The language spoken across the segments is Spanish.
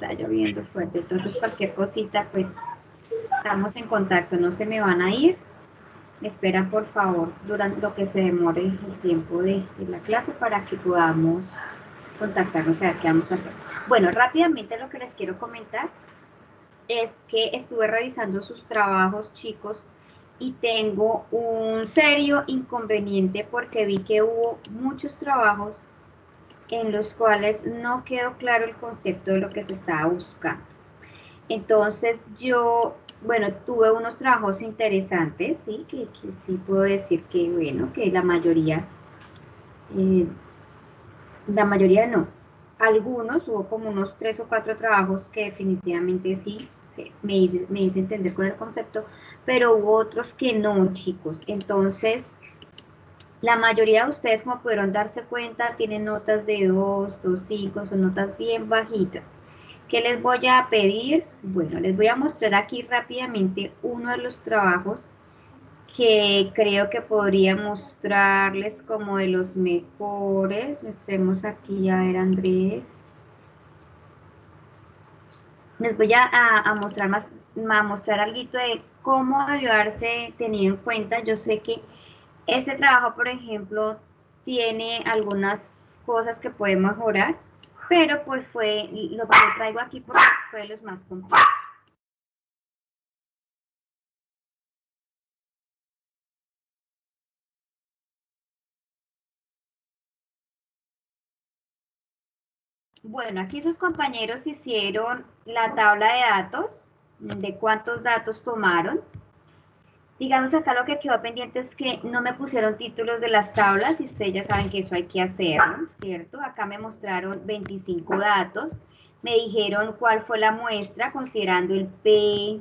está lloviendo fuerte, entonces cualquier cosita, pues estamos en contacto, no se me van a ir. Esperan, por favor, durante lo que se demore el tiempo de la clase para que podamos contactarnos a ver qué vamos a hacer. Bueno, rápidamente lo que les quiero comentar es que estuve revisando sus trabajos, chicos, y tengo un serio inconveniente porque vi que hubo muchos trabajos en los cuales no quedó claro el concepto de lo que se estaba buscando. Entonces yo, bueno, tuve unos trabajos interesantes, ¿sí? Que sí puedo decir que, bueno, que la mayoría no, algunos, hubo como unos 3 o 4 trabajos que definitivamente sí, me hice entender con el concepto, pero hubo otros que no, chicos. Entonces, la mayoría de ustedes, como pudieron darse cuenta, tienen notas de 2, 2.5, son notas bien bajitas. ¿Qué les voy a pedir? Bueno, les voy a mostrar aquí rápidamente uno de los trabajos que creo que podría mostrarles como de los mejores. Mostremos aquí, a ver, Andrés. Les voy a mostrar algo de cómo ayudarse tenido en cuenta. Yo sé que este trabajo, por ejemplo, tiene algunas cosas que puede mejorar, pero pues fue lo que yo traigo aquí porque fue de los más complejos. Bueno, aquí sus compañeros hicieron la tabla de datos, de cuántos datos tomaron. Digamos acá lo que quedó pendiente es que no me pusieron títulos de las tablas y ustedes ya saben que eso hay que hacerlo, ¿cierto? Acá me mostraron 25 datos, me dijeron cuál fue la muestra considerando el P,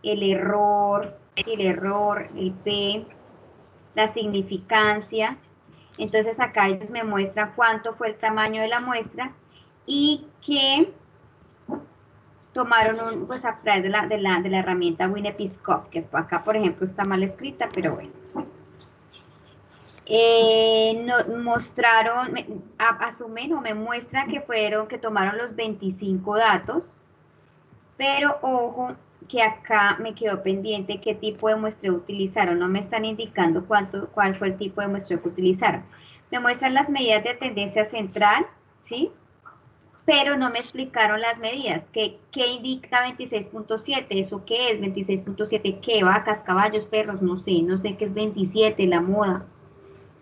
el error, el P, la significancia. Entonces acá ellos me muestran cuánto fue el tamaño de la muestra y que tomaron pues a través de la herramienta WinEpiscope, que acá por ejemplo está mal escrita, pero bueno. Mostraron, asumen o me muestran que tomaron los 25 datos, pero ojo que acá me quedó pendiente qué tipo de muestreo utilizaron, no me están indicando cuál fue el tipo de muestreo que utilizaron. Me muestran las medidas de tendencia central, ¿sí? Pero no me explicaron las medidas. ¿Qué indica 26.7? ¿Eso qué es? 26.7, ¿qué? Vacas, caballos, perros, no sé qué es 27, la moda.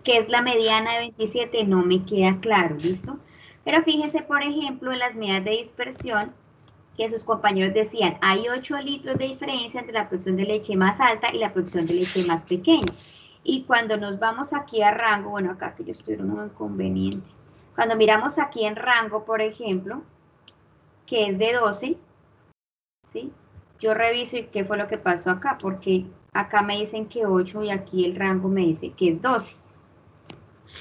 ¿Qué es la mediana de 27? No me queda claro, ¿listo? Pero fíjense, por ejemplo, en las medidas de dispersión, que sus compañeros decían, hay 8 litros de diferencia entre la producción de leche más alta y la producción de leche más pequeña. Y cuando nos vamos aquí a rango, bueno, acá que yo estoy en un inconveniente. Cuando miramos aquí en rango, por ejemplo, que es de 12, ¿sí? Yo reviso y qué fue lo que pasó acá, porque acá me dicen que 8 y aquí el rango me dice que es 12.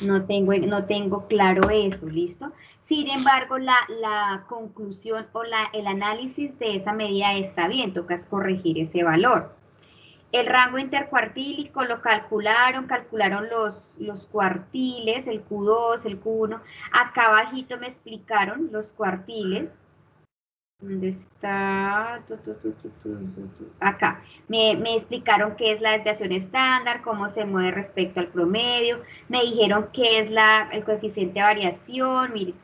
No tengo claro eso, ¿listo? Sin embargo, la conclusión o el análisis de esa medida está bien, tocas corregir ese valor. El rango intercuartílico lo calcularon los cuartiles, el Q2, el Q1. Acá abajito me explicaron los cuartiles. ¿Dónde está? Acá. Me explicaron qué es la desviación estándar, cómo se mueve respecto al promedio. Me dijeron qué es el coeficiente de variación. Mire,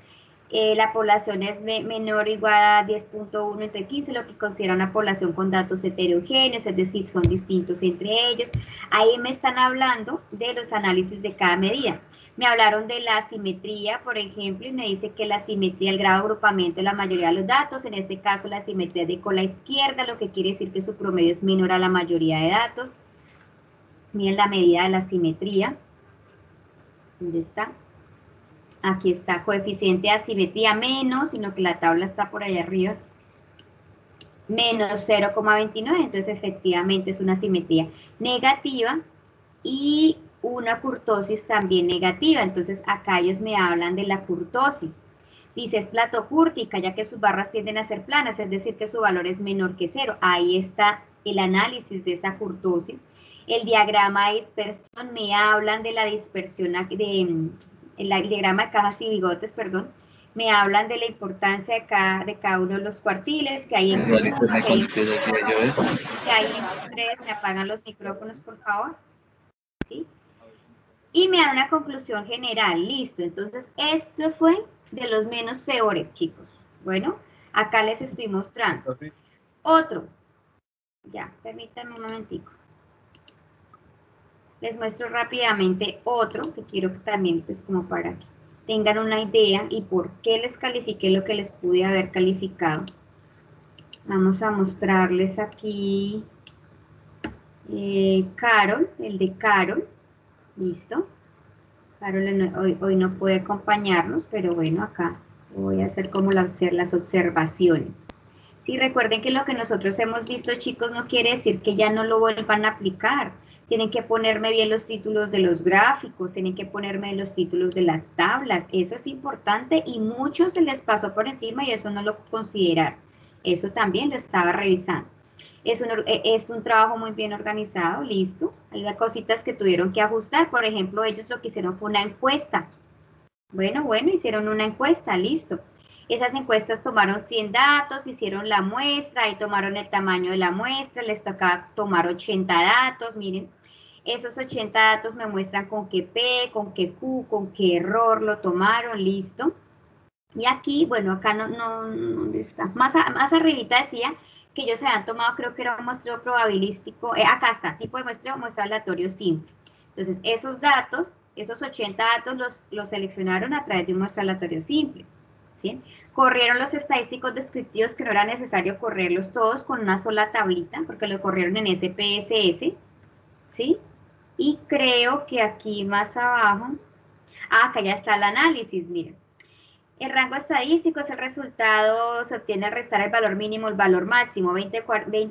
la población es menor o igual a 10.1 entre 15, lo que considera una población con datos heterogéneos, es decir, son distintos entre ellos. Ahí me están hablando de los análisis de cada medida. Me hablaron de la simetría, por ejemplo, y me dice que la simetría, el grado de agrupamiento de la mayoría de los datos, en este caso la simetría de cola izquierda, lo que quiere decir que su promedio es menor a la mayoría de datos. Miren la medida de la simetría. ¿Dónde está? Aquí está, coeficiente de asimetría menos, sino que la tabla está por allá arriba, menos 0,29, entonces efectivamente es una simetría negativa y una kurtosis también negativa, entonces acá ellos me hablan de la kurtosis. Dice, es platocúrtica, ya que sus barras tienden a ser planas, es decir, que su valor es menor que 0. Ahí está el análisis de esa kurtosis. El diagrama de dispersión, me hablan de la dispersión, el diagrama de cajas y bigotes, perdón, me hablan de la importancia de cada uno de los cuartiles, que hay en que hay en 3, me apagan los micrófonos, por favor. ¿Sí? Y me dan una conclusión general, listo. Entonces, esto fue de los menos peores, chicos. Bueno, acá les estoy mostrando. Otro. Ya, permítanme un momentico. Les muestro rápidamente otro que quiero que también, pues, como para que tengan una idea y por qué les califiqué lo que les pude haber calificado. Vamos a mostrarles aquí Carol, el de Carol. Listo. Carol hoy no puede acompañarnos, pero bueno, acá voy a hacer como las observaciones. Sí, recuerden que lo que nosotros hemos visto, chicos, no quiere decir que ya no lo vuelvan a aplicar. Tienen que ponerme bien los títulos de los gráficos, tienen que ponerme los títulos de las tablas. Eso es importante y muchos se les pasó por encima y eso no lo consideraron. Eso también lo estaba revisando. Es un trabajo muy bien organizado, listo. Hay cositas que tuvieron que ajustar. Por ejemplo, ellos lo que hicieron fue una encuesta. Bueno, hicieron una encuesta, listo. Esas encuestas tomaron 100 datos, hicieron la muestra y tomaron el tamaño de la muestra, les tocaba tomar 80 datos, miren, esos 80 datos me muestran con qué P, con qué Q, con qué error lo tomaron, listo. Y aquí, bueno, acá ¿dónde está? Más arribita decía que ellos se habían tomado, creo que era un muestreo probabilístico, acá está, tipo de muestreo aleatorio simple. Entonces, esos datos, esos 80 datos los seleccionaron a través de un muestreo aleatorio simple. ¿Sí? Corrieron los estadísticos descriptivos que no era necesario correrlos todos con una sola tablita, porque lo corrieron en SPSS, ¿sí? Y creo que aquí más abajo, acá ya está el análisis, miren. El rango estadístico es el resultado, se obtiene al restar el valor mínimo, el valor máximo, 20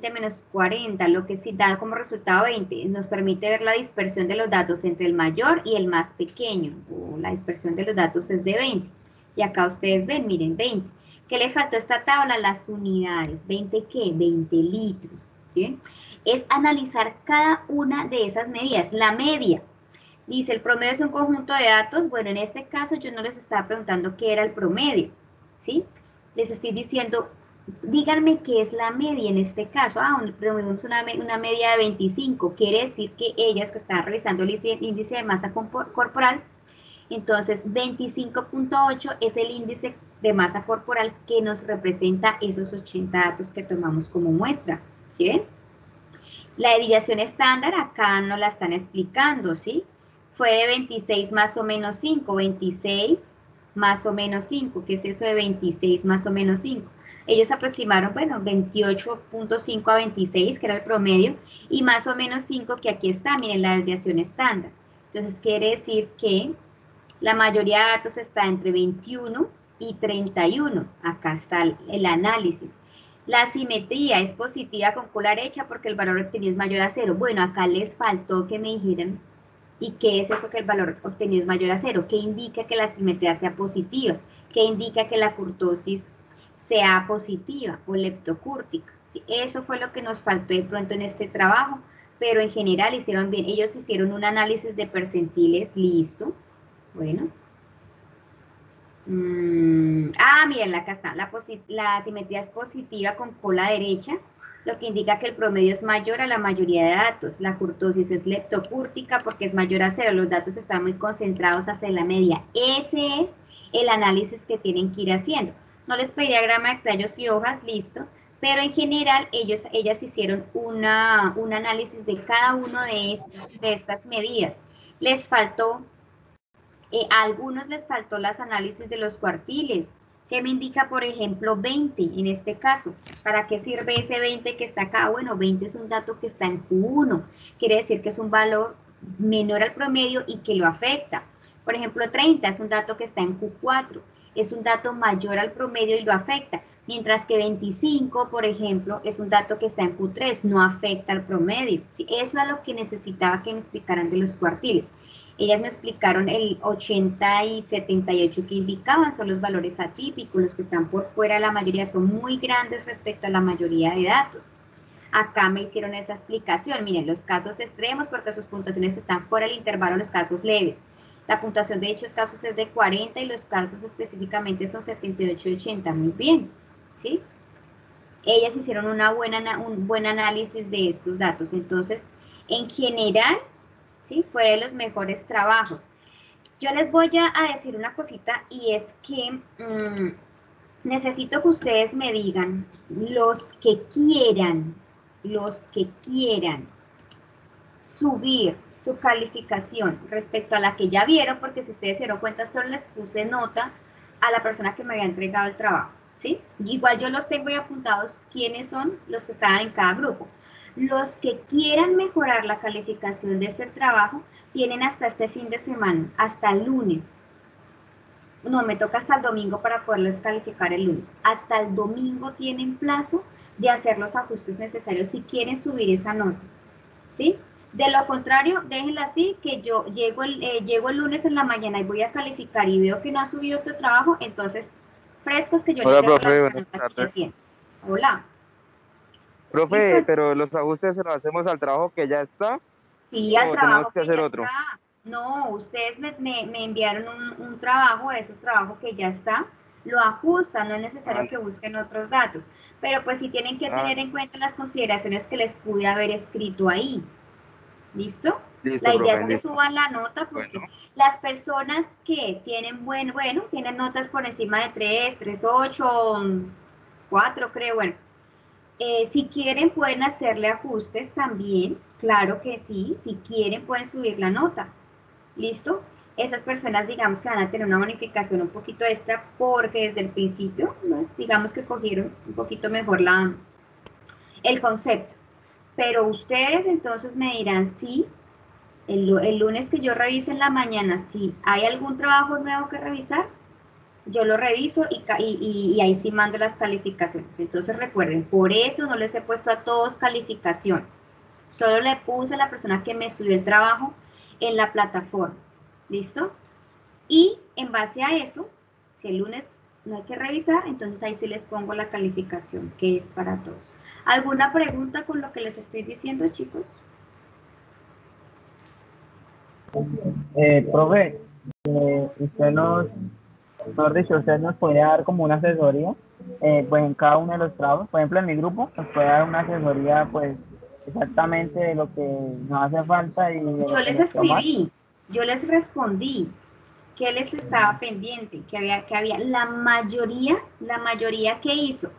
menos 40, lo que sí da como resultado 20. Nos permite ver la dispersión de los datos entre el mayor y el más pequeño. La dispersión de los datos es de 20. Y acá ustedes ven, miren, 20. ¿Qué le faltó a esta tabla? Las unidades. ¿20 qué? 20 litros. ¿Sí? Es analizar cada una de esas medidas. La media. Dice, el promedio es un conjunto de datos. Bueno, en este caso yo no les estaba preguntando qué era el promedio, ¿sí? Les estoy diciendo, díganme qué es la media en este caso. El promedio es una media de 25. Quiere decir que ellas que están realizando el índice de masa corporal, entonces 25.8 es el índice de masa corporal que nos representa esos 80 datos que tomamos como muestra, ¿sí ven? La desviación estándar acá no la están explicando, ¿sí? Fue de 26 más o menos 5, 26 más o menos 5, ¿qué es eso de 26 más o menos 5? Ellos aproximaron, bueno, 28.5 a 26, que era el promedio, y más o menos 5, que aquí está, miren, la desviación estándar. Entonces, quiere decir que la mayoría de datos está entre 21 y 31. Acá está el análisis. La simetría es positiva con cola derecha porque el valor obtenido es mayor a 0. Bueno, acá les faltó que me dijeran, ¿y qué es eso que el valor obtenido es mayor a 0? ¿Qué indica que la simetría sea positiva? ¿Qué indica que la kurtosis sea positiva o leptocúrtica? Eso fue lo que nos faltó de pronto en este trabajo, pero en general hicieron bien. Ellos hicieron un análisis de percentiles, listo. Bueno. Miren, acá está. La simetría es positiva con cola derecha, lo que indica que el promedio es mayor a la mayoría de datos. La kurtosis es leptocúrtica porque es mayor a 0. Los datos están muy concentrados hacia la media. Ese es el análisis que tienen que ir haciendo. No les pedí diagrama de tallos y hojas, listo. Pero en general ellas hicieron un análisis de cada uno de estas medidas. Les faltó a algunos les faltó las análisis de los cuartiles. ¿Qué me indica, por ejemplo, 20 en este caso? ¿Para qué sirve ese 20 que está acá? Bueno, 20 es un dato que está en Q1. Quiere decir que es un valor menor al promedio y que lo afecta. Por ejemplo, 30 es un dato que está en Q4. Es un dato mayor al promedio y lo afecta. Mientras que 25, por ejemplo, es un dato que está en Q3, no afecta al promedio. ¿Sí? Eso es lo que necesitaba que me explicaran de los cuartiles. Ellas me explicaron el 80 y 78 que indicaban, son los valores atípicos, los que están por fuera, la mayoría son muy grandes respecto a la mayoría de datos. Acá me hicieron esa explicación, miren, los casos extremos porque sus puntuaciones están fuera del intervalo, los casos leves. La puntuación de dichos casos es de 40 y los casos específicamente son 78 y 80. Muy bien, ¿sí? Ellas hicieron un buen análisis de estos datos. Entonces, en general, ¿sí? Fue de los mejores trabajos. Yo les voy a decir una cosita y es que necesito que ustedes me digan, los que quieran subir su calificación respecto a la que ya vieron, porque si ustedes se dieron cuenta, solo les puse nota a la persona que me había entregado el trabajo, ¿sí? Igual yo los tengo ahí apuntados quiénes son los que estaban en cada grupo. Los que quieran mejorar la calificación de este trabajo tienen hasta este fin de semana, hasta el lunes. No, me toca hasta el domingo para poderles calificar el lunes. Hasta el domingo tienen plazo de hacer los ajustes necesarios si quieren subir esa nota, ¿sí? De lo contrario, déjenla así, que yo llego el lunes en la mañana y voy a calificar y veo que no ha subido tu trabajo, entonces, frescos que yo les Hola, dejo la profe, misma buenas nota que ya tardes. tienen. Hola, Profe, ¿listo? pero los ajustes se los hacemos al trabajo que ya está Sí, al o tenemos trabajo que que hacer ya otro. está. No, ustedes me enviaron un trabajo, esos trabajos que ya está, lo ajustan, no es Ah, necesario que busquen otros datos, pero pues sí tienen que ah, tener en cuenta las consideraciones que les pude haber escrito ahí. ¿Listo? listo, La idea profe, es que listo. suban la nota Bueno, porque las personas que tienen bueno, tienen notas por encima de 3, 8, 4 creo, bueno, si quieren pueden hacerle ajustes también, claro que sí, si quieren pueden subir la nota, ¿listo? Esas personas digamos que van a tener una bonificación un poquito extra porque desde el principio, pues, digamos que cogieron un poquito mejor el concepto. Pero ustedes entonces me dirán sí, el lunes que yo revise en la mañana, si hay algún trabajo nuevo que revisar, yo lo reviso y ahí sí mando las calificaciones. Entonces recuerden, por eso no les he puesto a todos calificación. Solo le puse a la persona que me subió el trabajo en la plataforma. ¿Listo? Y en base a eso, si el lunes no hay que revisar, entonces ahí sí les pongo la calificación que es para todos. ¿Alguna pregunta con lo que les estoy diciendo, chicos? Profe, usted mejor dicho, usted nos puede dar como una asesoría, pues en cada uno de los trabajos, por ejemplo en mi grupo, nos puede dar una asesoría, pues exactamente de lo que nos hace falta y de Yo lo que les nos quedó mal. escribí, yo les respondí que les estaba pendiente, que había la mayoría que hizo,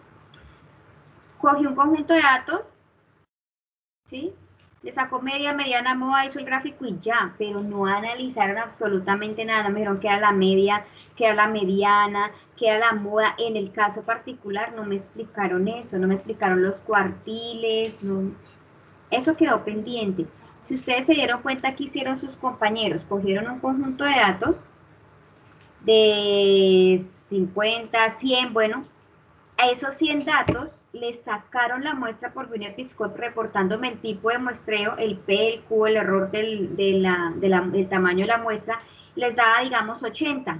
cogió un conjunto de datos, ¿sí? Le sacó media, mediana, moda, hizo el gráfico y ya, pero no analizaron absolutamente nada, no me dijeron que era la media, que era la mediana, que era la moda, en el caso particular no me explicaron eso, no me explicaron los cuartiles, no, eso quedó pendiente. Si ustedes se dieron cuenta, ¿qué hicieron sus compañeros? Cogieron un conjunto de datos de 50, 100, bueno, a esos 100 datos les sacaron la muestra por Winepiscope reportándome el tipo de muestreo, el P, el Q, el error del tamaño de la muestra, les daba, digamos, 80,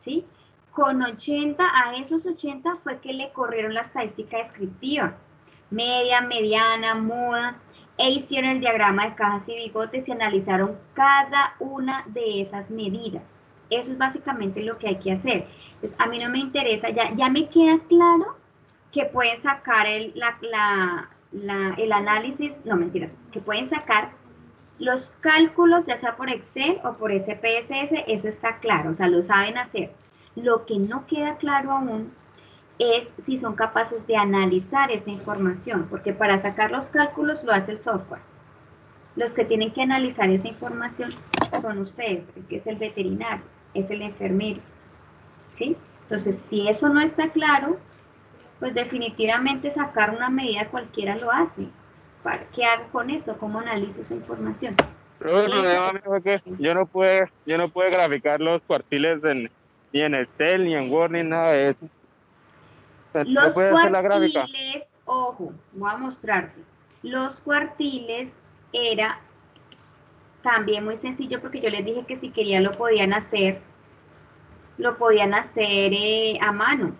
¿sí? Con 80, a esos 80 fue que le corrieron la estadística descriptiva, media, mediana, muda, e hicieron el diagrama de cajas y bigotes y analizaron cada una de esas medidas. Eso es básicamente lo que hay que hacer. Entonces, a mí no me interesa, ya me queda claro que pueden sacar el análisis, no mentiras, que pueden sacar los cálculos, ya sea por Excel o por SPSS, eso está claro, o sea, lo saben hacer. Lo que no queda claro aún es si son capaces de analizar esa información, porque para sacar los cálculos lo hace el software. Los que tienen que analizar esa información son ustedes, el que es el veterinario, es el enfermero, ¿sí? Entonces, si eso no está claro, pues definitivamente sacar una medida cualquiera lo hace. ¿Qué hago con eso? ¿Cómo analizo esa información? profe, el Eso problema es mío fue que yo no pude graficar los cuartiles ni en Excel, ni en Word, ni nada de eso. ¿Me los puede hacer la gráfica? cuartiles, ojo, voy a mostrarte. Los cuartiles era también muy sencillo porque yo les dije que si querían lo podían hacer a mano.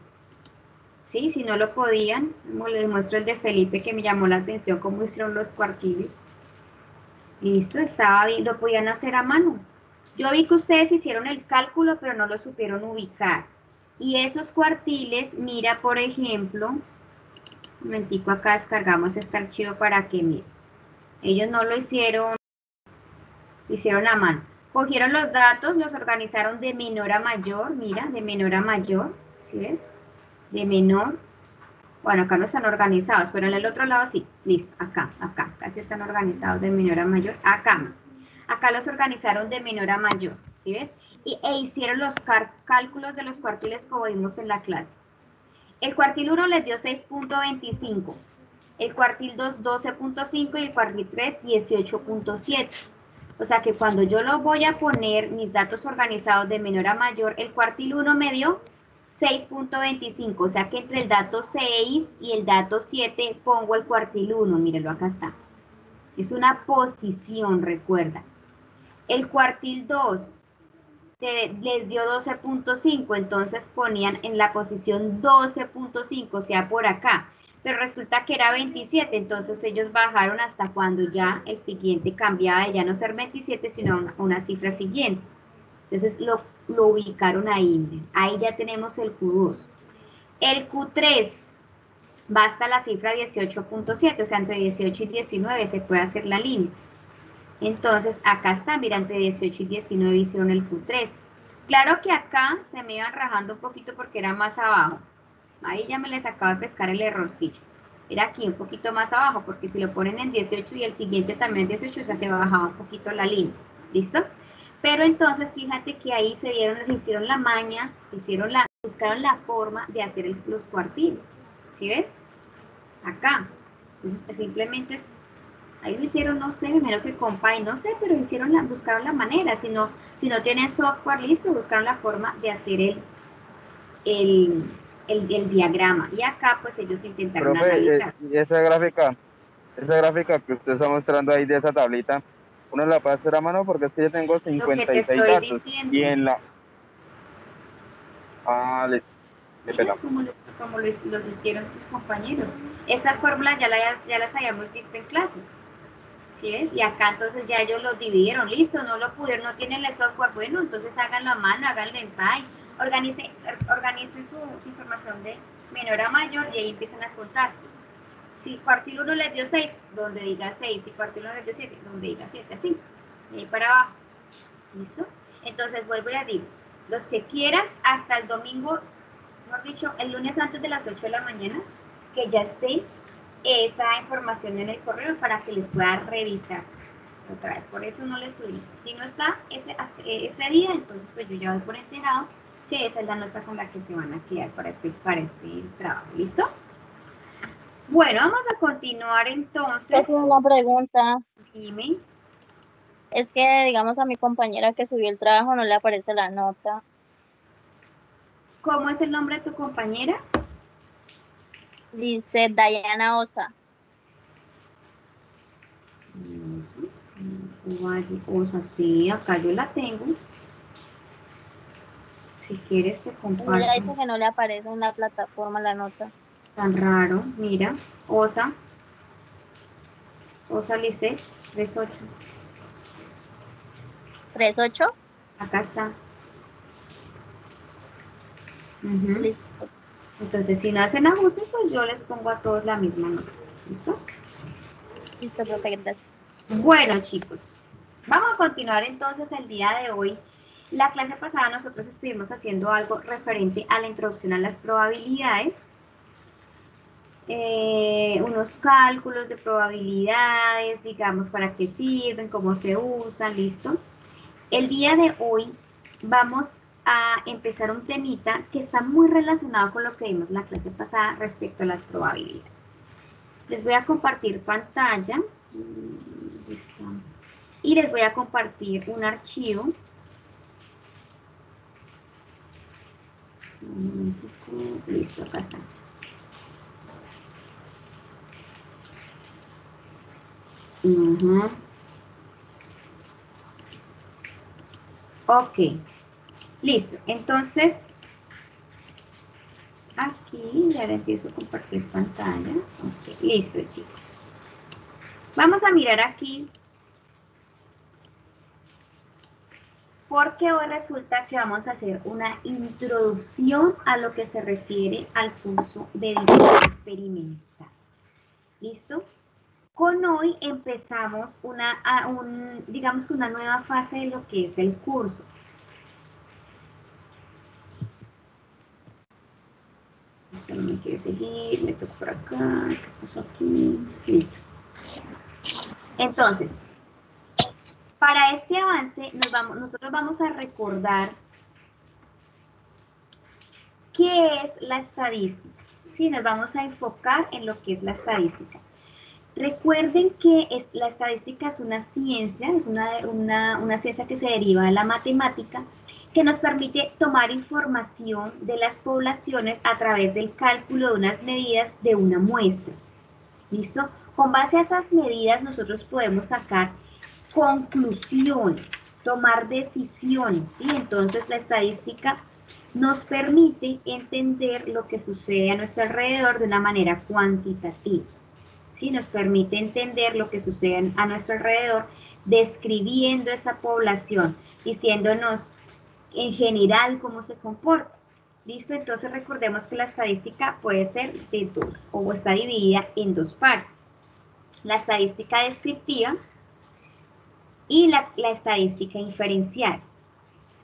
¿Sí? Si no lo podían, como les muestro el de Felipe que me llamó la atención cómo hicieron los cuartiles. Listo, estaba bien, lo podían hacer a mano. Yo vi que ustedes hicieron el cálculo, pero no lo supieron ubicar. Y esos cuartiles, mira, por ejemplo, un momentico, acá descargamos este archivo para que miren. Ellos no lo hicieron, lo hicieron a mano. Cogieron los datos, los organizaron de menor a mayor, mira, de menor a mayor, ¿sí ves? De menor. Bueno, acá no están organizados, pero en el otro lado sí. Listo, acá sí están organizados de menor a mayor. Acá los organizaron de menor a mayor, ¿sí ves? E hicieron los cálculos de los cuartiles como vimos en la clase. El cuartil 1 les dio 6.25, el cuartil 2 12.5 y el cuartil 3 18.7. O sea que cuando yo lo voy a poner mis datos organizados de menor a mayor, el cuartil 1 me dio 6.25, o sea que entre el dato 6 y el dato 7 pongo el cuartil 1, mírenlo, acá está. Es una posición, recuerda. El cuartil 2 les dio 12.5, entonces ponían en la posición 12.5, o sea, por acá. Pero resulta que era 27, entonces ellos bajaron hasta cuando ya el siguiente cambiaba de ya no ser 27, sino una cifra siguiente. Entonces lo ubicaron ahí. Ahí ya tenemos el Q2. El Q3 va hasta la cifra 18.7, o sea, entre 18 y 19 se puede hacer la línea. Entonces, acá está, mira, entre 18 y 19 hicieron el Q3. Claro que acá se me iban rajando un poquito porque era más abajo. Ahí ya me les acabo de pescar el errorcillo. Era aquí un poquito más abajo, porque si lo ponen en 18 y el siguiente también en 18, o sea, se bajaba un poquito la línea. ¿Listo? Pero entonces, fíjate que ahí hicieron la maña, buscaron la forma de hacer los cuartiles. ¿Sí ves? Acá. Entonces, simplemente ahí lo hicieron, no sé, menos que Compay, no sé, pero buscaron la manera. Si no tienen software listo, buscaron la forma de hacer el diagrama. Y acá, pues, ellos intentaron Profe, analizar. y esa gráfica que usted está mostrando ahí de esa tablita, ¿uno la puede hacer a mano? Porque es que yo tengo Lo que te 56 estoy datos y diciendo. en la... Ah, qué Mira pena. cómo los hicieron tus compañeros. Estas fórmulas ya las habíamos visto en clase. ¿Sí ves? Y acá entonces ya ellos los dividieron, listo, no lo pudieron, no tienen el software, bueno, entonces háganlo a mano, háganlo en Py, organice su información de menor a mayor y ahí empiezan a contar. Si cuartil 1 les dio 6, donde diga 6, si cuartil 1 les dio 7, donde diga 7, así, de ahí para abajo, ¿listo? Entonces vuelvo y les digo, los que quieran hasta el domingo, mejor dicho, el lunes antes de las 8 de la mañana, que ya esté esa información en el correo para que les pueda revisar otra vez. Por eso no les subí. Si no está ese día, entonces pues yo ya doy por enterado que esa es la nota con la que se van a quedar para este trabajo. ¿Listo? Bueno, vamos a continuar entonces. Tengo una pregunta. Dime. Es que, digamos, a mi compañera que subió el trabajo no le aparece la nota. ¿Cómo es el nombre de tu compañera? Dice Dayana Osa. Osa, sí, acá yo la tengo. Si quieres te comparto. Ella dice que no le aparece en la plataforma la nota. Tan raro, mira. Osa Lisset, 38. 38. Acá está. Listo. Entonces, si no hacen ajustes, pues yo les pongo a todos la misma nota. ¿Listo? Listo, profe, gracias. Bueno, chicos, vamos a continuar entonces el día de hoy. La clase pasada nosotros estuvimos haciendo algo referente a la introducción a las probabilidades. Unos cálculos de probabilidades, digamos, para qué sirven, cómo se usan, ¿listo? El día de hoy vamos a empezar un temita que está muy relacionado con lo que vimos en la clase pasada respecto a las probabilidades. Les voy a compartir pantalla y les voy a compartir un archivo. Listo, acá está. Ok, listo. Entonces, aquí ya le empiezo a compartir pantalla. Ok, listo, chicos. Vamos a mirar aquí porque hoy resulta que vamos a hacer una introducción a lo que se refiere al curso de diseño experimental. ¿Listo? Con hoy empezamos digamos que una nueva fase de lo que es el curso. No me quiero seguir, me toco por acá, ¿qué pasó aquí? Listo. Entonces, para este avance nosotros vamos a recordar qué es la estadística. Sí, nos vamos a enfocar en lo que es la estadística. Recuerden que la estadística es una ciencia, es una ciencia que se deriva de la matemática, que nos permite tomar información de las poblaciones a través del cálculo de unas medidas de una muestra. ¿Listo? Con base a esas medidas nosotros podemos sacar conclusiones, tomar decisiones, ¿sí? Entonces la estadística nos permite entender lo que sucede a nuestro alrededor de una manera cuantitativa. ¿Sí? Nos permite entender lo que sucede a nuestro alrededor, describiendo esa población, diciéndonos en general cómo se comporta. ¿Listo? Entonces recordemos que la estadística puede ser de dos, o está dividida en dos partes. La estadística descriptiva y la estadística inferencial.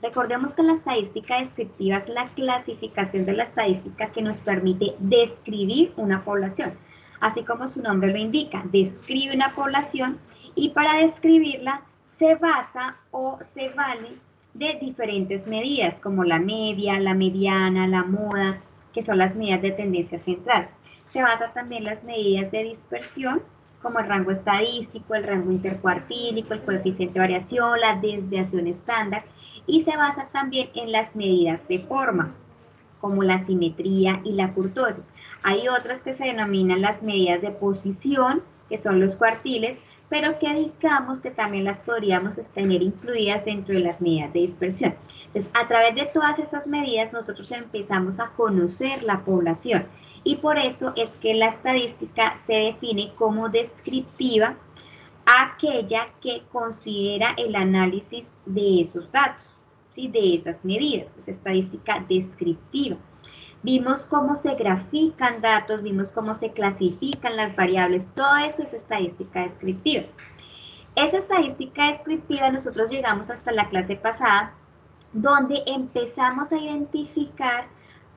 Recordemos que la estadística descriptiva es la clasificación de la estadística que nos permite describir una población. Así como su nombre lo indica, describe una población y para describirla se basa o se vale de diferentes medidas como la media, la mediana, la moda, que son las medidas de tendencia central. Se basa también en las medidas de dispersión como el rango estadístico, el rango intercuartílico, el coeficiente de variación, la desviación estándar y se basa también en las medidas de forma como la simetría y la kurtosis. Hay otras que se denominan las medidas de posición, que son los cuartiles, pero que digamos que también las podríamos tener incluidas dentro de las medidas de dispersión. Entonces, a través de todas esas medidas, nosotros empezamos a conocer la población y por eso es que la estadística se define como descriptiva, aquella que considera el análisis de esos datos, ¿sí? De esas medidas, es estadística descriptiva. Vimos cómo se grafican datos, vimos cómo se clasifican las variables, todo eso es estadística descriptiva. Esa estadística descriptiva nosotros llegamos hasta la clase pasada, donde empezamos a identificar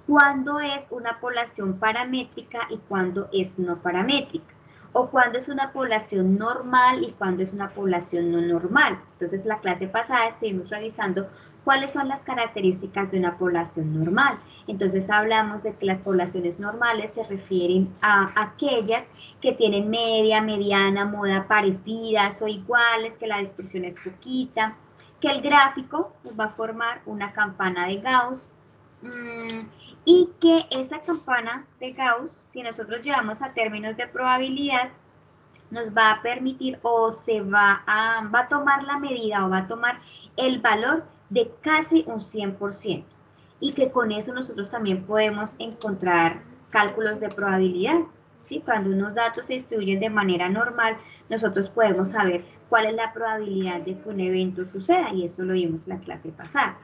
cuándo es una población paramétrica y cuándo es no paramétrica, o cuándo es una población normal y cuándo es una población no normal. Entonces, la clase pasada estuvimos revisando cuáles son las características de una población normal. Entonces, hablamos de que las poblaciones normales se refieren a aquellas que tienen media, mediana, moda parecidas o iguales, que la dispersión es poquita, que el gráfico nos va a formar una campana de Gauss, y que esa campana de Gauss, si nosotros llevamos a términos de probabilidad, nos va a permitir o va a tomar la medida o va a tomar el valor de casi un 100%. Y que con eso nosotros también podemos encontrar cálculos de probabilidad. ¿Sí? Cuando unos datos se distribuyen de manera normal, nosotros podemos saber cuál es la probabilidad de que un evento suceda y eso lo vimos en la clase pasada.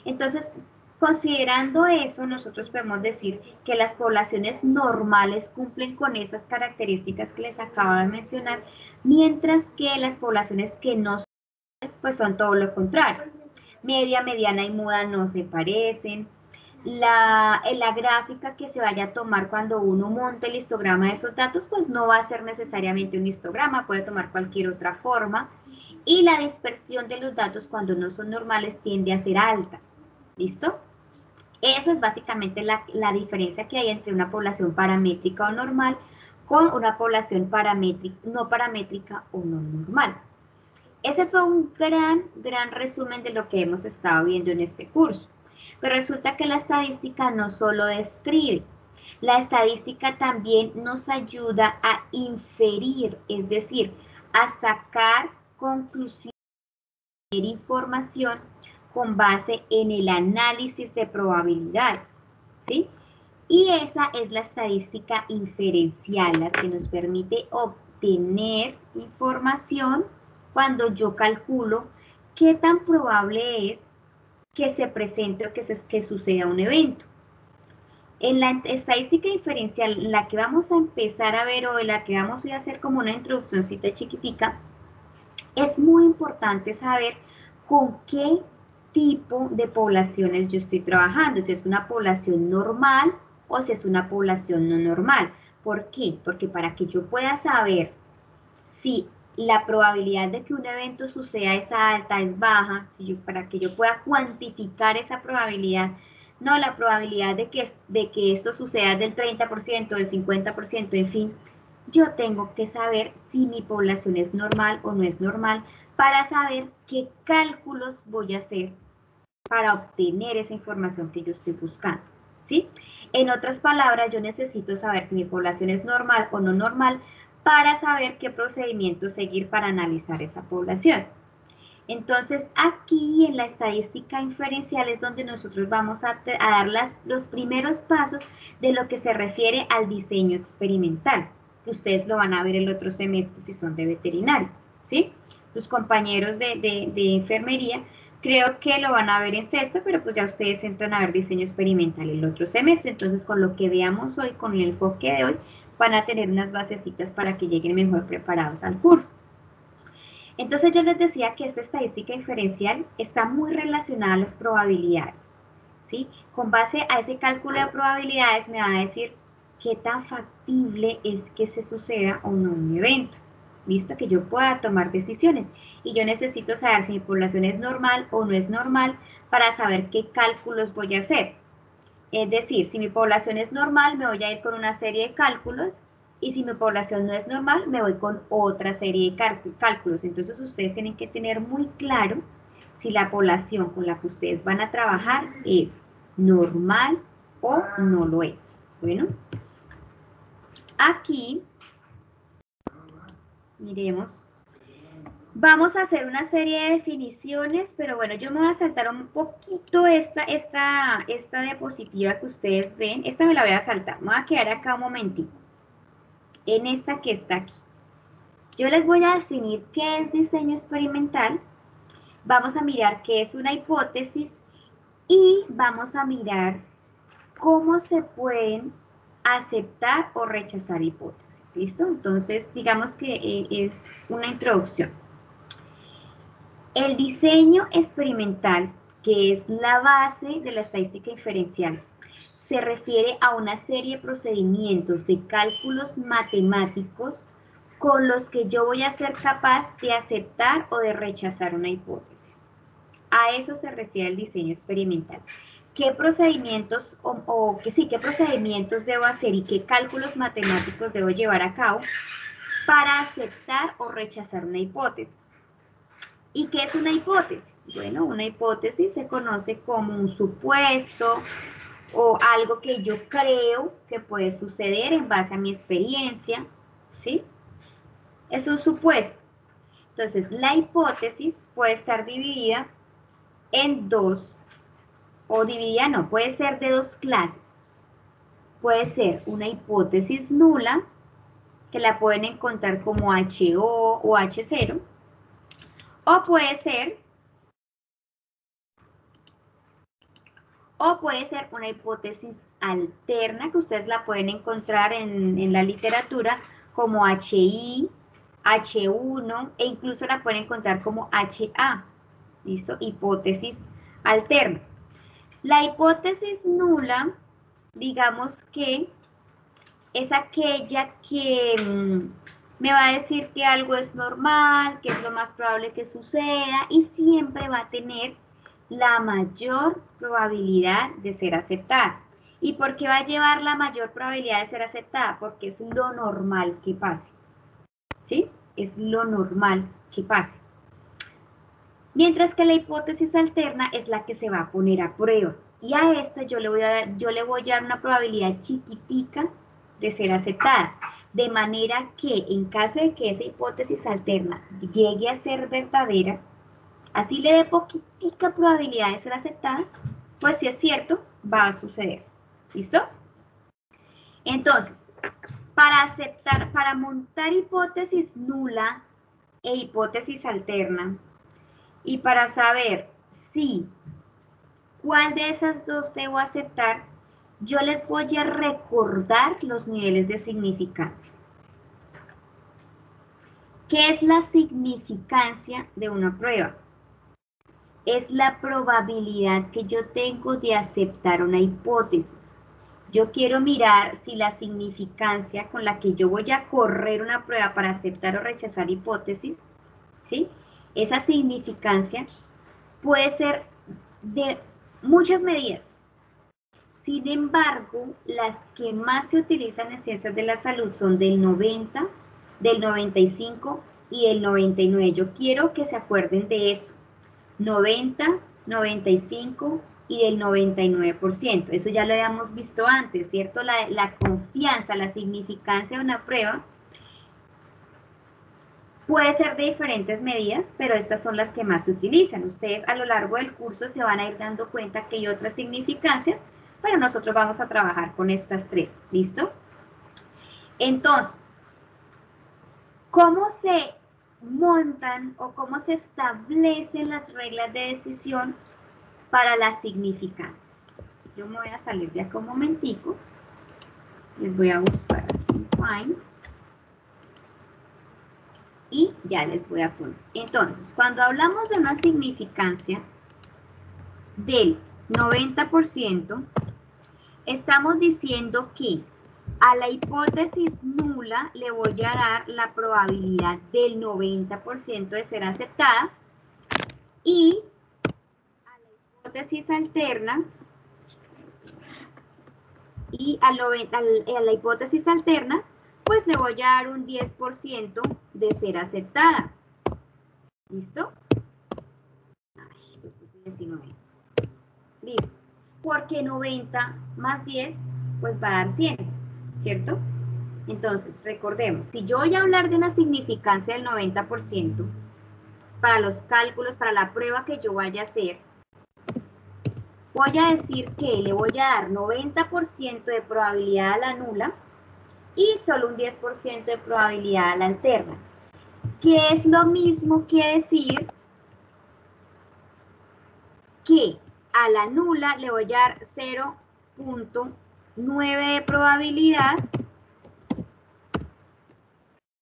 Entonces, considerando eso, nosotros podemos decir que las poblaciones normales cumplen con esas características que les acabo de mencionar, mientras que las poblaciones que no son, pues son todo lo contrario. Media, mediana y moda no se parecen. La gráfica que se vaya a tomar cuando uno monte el histograma de esos datos, pues no va a ser necesariamente un histograma, puede tomar cualquier otra forma. Y la dispersión de los datos cuando no son normales tiende a ser alta. ¿Listo? Eso es básicamente la diferencia que hay entre una población paramétrica o normal con una población no paramétrica o no normal. Ese fue un gran resumen de lo que hemos estado viendo en este curso. Pero resulta que la estadística no solo describe, la estadística también nos ayuda a inferir, es decir, a sacar conclusiones, información con base en el análisis de probabilidades, ¿sí? Y esa es la estadística inferencial, la que nos permite obtener información cuando yo calculo qué tan probable es que se presente o que suceda un evento. En la estadística inferencial, la que vamos a empezar a ver hoy, la que vamos a hacer como una introduccióncita chiquitica, es muy importante saber con qué tipo de poblaciones yo estoy trabajando, si es una población normal o si es una población no normal. ¿Por qué? Porque para que yo pueda saber si la probabilidad de que un evento suceda es alta, es baja, para que yo pueda cuantificar esa probabilidad, no, la probabilidad de que esto suceda es del 30%, del 50%, en fin, yo tengo que saber si mi población es normal o no es normal para saber qué cálculos voy a hacer para obtener esa información que yo estoy buscando, ¿sí? En otras palabras, yo necesito saber si mi población es normal o no normal para saber qué procedimiento seguir para analizar esa población. Entonces, aquí en la estadística inferencial es donde nosotros vamos a dar los primeros pasos de lo que se refiere al diseño experimental, que ustedes lo van a ver el otro semestre si son de veterinaria, ¿sí? Tus compañeros de enfermería creo que lo van a ver en sexto, pero pues ya ustedes entran a ver diseño experimental el otro semestre. Entonces, con lo que veamos hoy, con el enfoque de hoy, van a tener unas basecitas para que lleguen mejor preparados al curso. Entonces yo les decía que esta estadística inferencial está muy relacionada a las probabilidades, ¿sí? Con base a ese cálculo de probabilidades me va a decir qué tan factible es que se suceda o no un evento, ¿listo? Que yo pueda tomar decisiones. Y yo necesito saber si mi población es normal o no es normal para saber qué cálculos voy a hacer. Es decir, si mi población es normal, me voy a ir con una serie de cálculos, y si mi población no es normal, me voy con otra serie de cálculos. Entonces ustedes tienen que tener muy claro si la población con la que ustedes van a trabajar es normal o no lo es. Bueno, aquí, miremos, vamos a hacer una serie de definiciones, pero bueno, yo me voy a saltar un poquito esta diapositiva que ustedes ven. Esta me la voy a saltar, me voy a quedar acá un momentito, en esta que está aquí. Yo les voy a definir qué es diseño experimental, vamos a mirar qué es una hipótesis y vamos a mirar cómo se pueden aceptar o rechazar hipótesis. ¿Listo? Entonces, digamos que es una introducción. El diseño experimental, que es la base de la estadística inferencial, se refiere a una serie de procedimientos de cálculos matemáticos con los que yo voy a ser capaz de aceptar o de rechazar una hipótesis. A eso se refiere el diseño experimental. ¿Qué procedimientos qué procedimientos debo hacer y qué cálculos matemáticos debo llevar a cabo para aceptar o rechazar una hipótesis? ¿Y qué es una hipótesis? Bueno, una hipótesis se conoce como un supuesto o algo que yo creo que puede suceder en base a mi experiencia, ¿sí? Es un supuesto. Entonces, la hipótesis puede estar dividida en dos, o dividida no, puede ser de dos clases. Puede ser una hipótesis nula, que la pueden encontrar como HO o H0, o puede ser una hipótesis alterna, que ustedes la pueden encontrar en la literatura como HI, H1, e incluso la pueden encontrar como HA, ¿listo? Hipótesis alterna. La hipótesis nula, digamos que es aquella que me va a decir que algo es normal, que es lo más probable que suceda, y siempre va a tener la mayor probabilidad de ser aceptada. ¿Y por qué va a llevar la mayor probabilidad de ser aceptada? Porque es lo normal que pase, ¿sí? Es lo normal que pase. Mientras que la hipótesis alterna es la que se va a poner a prueba. Y a esta yo le voy a dar una probabilidad chiquitica de ser aceptada. De manera que en caso de que esa hipótesis alterna llegue a ser verdadera, así le dé poquitica probabilidad de ser aceptada, pues si es cierto, va a suceder. ¿Listo? Entonces, para montar hipótesis nula e hipótesis alterna, y para saber si ¿Cuál de esas dos debo aceptar? Yo les voy a recordar los niveles de significancia. ¿Qué es la significancia de una prueba? Es la probabilidad que yo tengo de aceptar una hipótesis. Yo quiero mirar si la significancia con la que yo voy a correr una prueba para aceptar o rechazar hipótesis, ¿sí? Esa significancia puede ser de muchas medidas. Sin embargo, las que más se utilizan en ciencias de la salud son del 90, del 95 y del 99. Yo quiero que se acuerden de esto. 90, 95 y del 99%. Eso ya lo habíamos visto antes, ¿cierto? La confianza, la significancia de una prueba puede ser de diferentes medidas, pero estas son las que más se utilizan. Ustedes a lo largo del curso se van a ir dando cuenta que hay otras significancias, pero nosotros vamos a trabajar con estas tres, ¿listo? Entonces, ¿cómo se montan o cómo se establecen las reglas de decisión para las significancias? Yo me voy a salir de acá un momentico. Les voy a buscar aquí find. Y ya les voy a poner. Entonces, cuando hablamos de una significancia del 90%, estamos diciendo que a la hipótesis nula le voy a dar la probabilidad del 90% de ser aceptada y a la hipótesis alterna la hipótesis alterna pues le voy a dar un 10% de ser aceptada. ¿Listo? Ay, yo puse 19. Listo. Porque 90 más 10 pues va a dar 100, ¿cierto? Entonces, recordemos, si yo voy a hablar de una significancia del 90% para los cálculos, para la prueba que yo vaya a hacer, voy a decir que le voy a dar 90% de probabilidad a la nula y solo un 10% de probabilidad a la alterna. Que es lo mismo que decir que a la nula le voy a dar 0.9 de probabilidad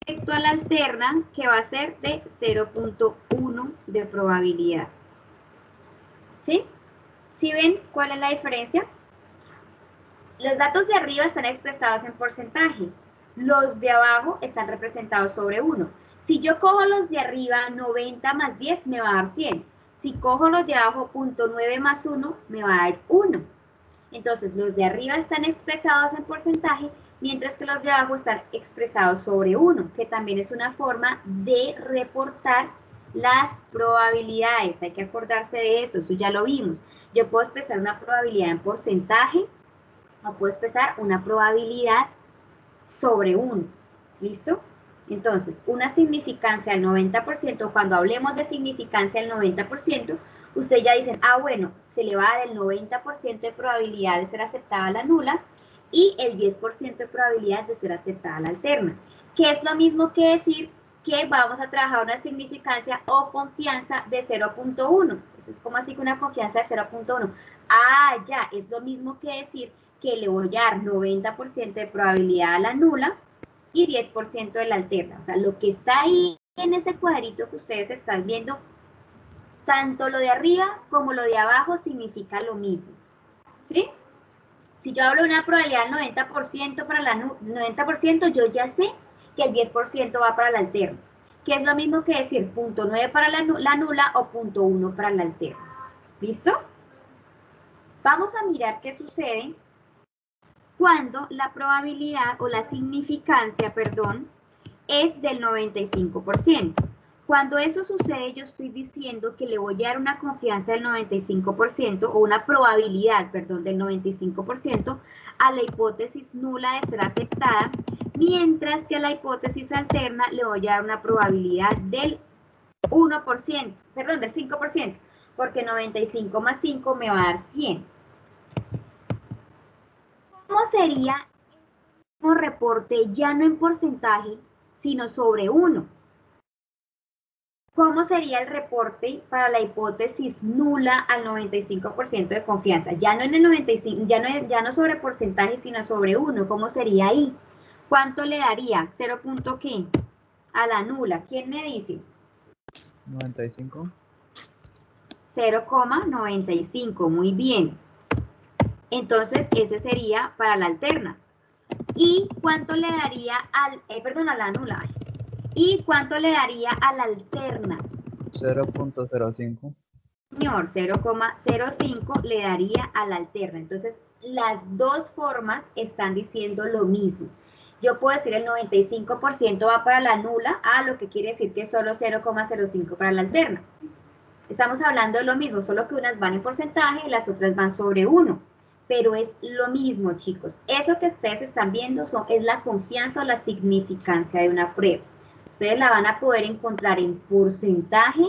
respecto a la alterna, que va a ser de 0.1 de probabilidad. ¿Sí? ¿Sí ven cuál es la diferencia? Los datos de arriba están expresados en porcentaje. Los de abajo están representados sobre 1. Si yo cojo los de arriba, 90 más 10 me va a dar 100. Si cojo los de abajo, 0.9 más 1, me va a dar 1. Entonces, los de arriba están expresados en porcentaje, mientras que los de abajo están expresados sobre 1, que también es una forma de reportar las probabilidades. Hay que acordarse de eso ya lo vimos. Yo puedo expresar una probabilidad en porcentaje, o puedo expresar una probabilidad sobre 1. ¿Listo? Entonces, una significancia al 90%, cuando hablemos de significancia al 90%, ustedes ya dicen, ah, bueno, se le va a dar el 90% de probabilidad de ser aceptada la nula y el 10% de probabilidad de ser aceptada la alterna, que es lo mismo que decir que vamos a trabajar una significancia o confianza de 0.1. Eso es como así que una confianza de 0.1. Ah, ya, es lo mismo que decir que le voy a dar 90% de probabilidad a la nula y 10% de la alterna. O sea, lo que está ahí en ese cuadrito que ustedes están viendo, tanto lo de arriba como lo de abajo significa lo mismo. ¿Sí? Si yo hablo de una probabilidad del 90% para la 90%, yo ya sé que el 10% va para la alterna, que es lo mismo que decir 0.9 para la nula o 0.1 para la alterna. ¿Listo? Vamos a mirar qué sucede cuando la probabilidad o la significancia, perdón, es del 95%. Cuando eso sucede, yo estoy diciendo que le voy a dar una confianza del 95% o una probabilidad, perdón, del 95% a la hipótesis nula de ser aceptada, mientras que a la hipótesis alterna le voy a dar una probabilidad del 1%, perdón, del 5%, porque 95 más 5 me va a dar 100. ¿Cómo sería el mismo reporte ya no en porcentaje, sino sobre 1? ¿Cómo sería el reporte para la hipótesis nula al 95% de confianza? Ya no en el 95, ya no sobre porcentaje, sino sobre 1. ¿Cómo sería ahí? ¿Cuánto le daría? ¿0 punto qué? A la nula. ¿Quién me dice? 95. 0,95. Muy bien. Entonces, ese sería para la alterna. ¿Y cuánto le daría a la nula? ¿Y cuánto le daría a la alterna? 0.05. Señor, 0,05 le daría a la alterna. Entonces, las dos formas están diciendo lo mismo. Yo puedo decir el 95% va para la nula, lo que quiere decir que solo 0,05 para la alterna. Estamos hablando de lo mismo, solo que unas van en porcentaje y las otras van sobre 1. Pero es lo mismo, chicos. Eso que ustedes están viendo es la confianza o la significancia de una prueba. Ustedes la van a poder encontrar en porcentaje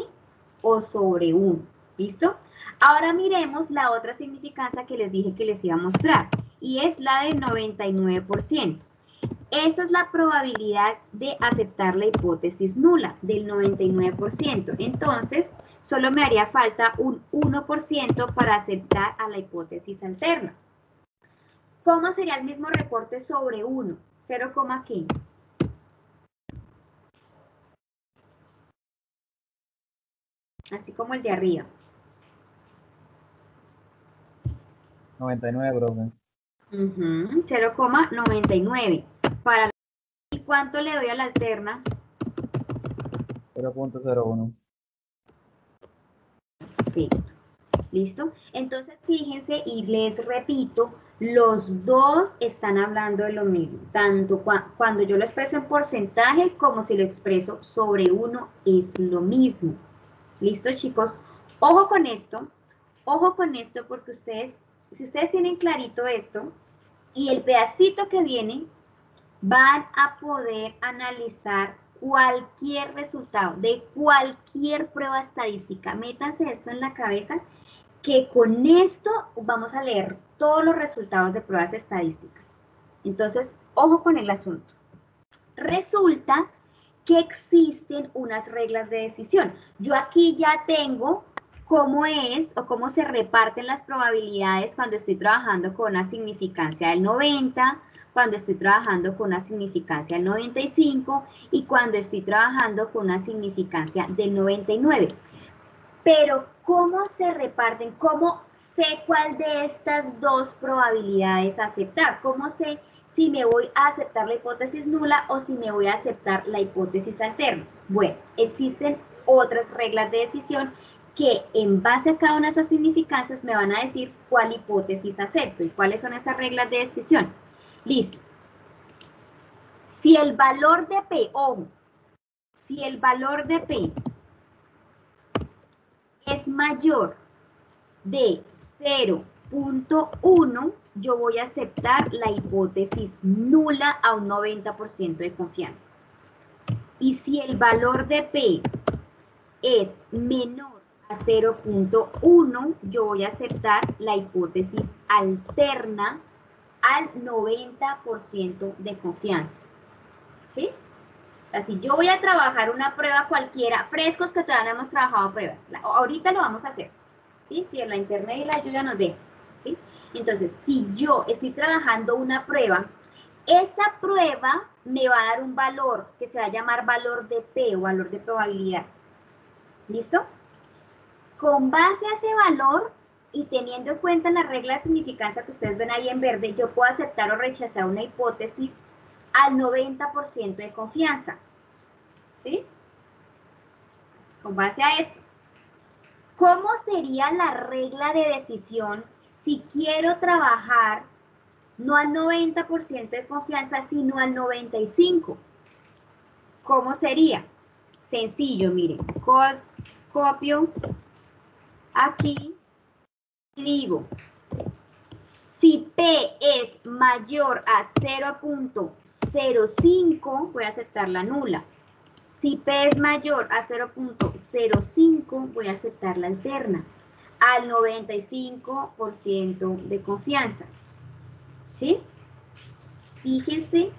o sobre 1. ¿Listo? Ahora miremos la otra significancia que les dije que les iba a mostrar. Y es la del 99%. Esa es la probabilidad de aceptar la hipótesis nula, del 99%. Entonces, solo me haría falta un 1% para aceptar a la hipótesis alterna. ¿Cómo sería el mismo reporte sobre 1? 0, ¿qué? Así como el de arriba. 99, profe. 0,99. ¿Y cuánto le doy a la alterna? 0.01. Perfecto. ¿Listo? Entonces, fíjense y les repito, los dos están hablando de lo mismo. Tanto cuando yo lo expreso en porcentaje como si lo expreso sobre 1 es lo mismo. ¿Listo, chicos? Ojo con esto porque si ustedes tienen clarito esto y el pedacito que viene, van a poder analizar cualquier resultado de cualquier prueba estadística. Métanse esto en la cabeza, que con esto vamos a leer todos los resultados de pruebas estadísticas. Entonces, ojo con el asunto. Resulta que existen unas reglas de decisión. Yo aquí ya tengo cómo es o cómo se reparten las probabilidades cuando estoy trabajando con una significancia del 90, cuando estoy trabajando con una significancia del 95 y cuando estoy trabajando con una significancia del 99. Pero, ¿cómo se reparten? ¿Cómo sé cuál de estas dos probabilidades aceptar? ¿Cómo sé si me voy a aceptar la hipótesis nula o si me voy a aceptar la hipótesis alterna? Bueno, existen otras reglas de decisión que en base a cada una de esas significancias me van a decir cuál hipótesis acepto y cuáles son esas reglas de decisión. Listo. Si el valor de P, ojo, si el valor de P es mayor de 0.1, yo voy a aceptar la hipótesis nula a un 90% de confianza. Y si el valor de P es menor a 0.1, yo voy a aceptar la hipótesis alterna al 90% de confianza. ¿Sí? Así, yo voy a trabajar una prueba cualquiera, frescos que todavía no hemos trabajado pruebas. Ahorita lo vamos a hacer. ¿Sí? Si en la internet y la ayuda nos deja, ¿sí? Entonces, si yo estoy trabajando una prueba, esa prueba me va a dar un valor que se va a llamar valor de P o valor de probabilidad. ¿Listo? Con base a ese valor y teniendo en cuenta la regla de significancia que ustedes ven ahí en verde, yo puedo aceptar o rechazar una hipótesis al 90% de confianza. ¿Sí? Con base a esto. ¿Cómo sería la regla de decisión si quiero trabajar no al 90% de confianza, sino al 95%? ¿Cómo sería? Sencillo, miren. Copio aquí y digo, si P es mayor a 0.05, voy a aceptar la nula. Si P es mayor a 0.05, voy a aceptar la alterna al 95% de confianza. ¿Sí? Fíjense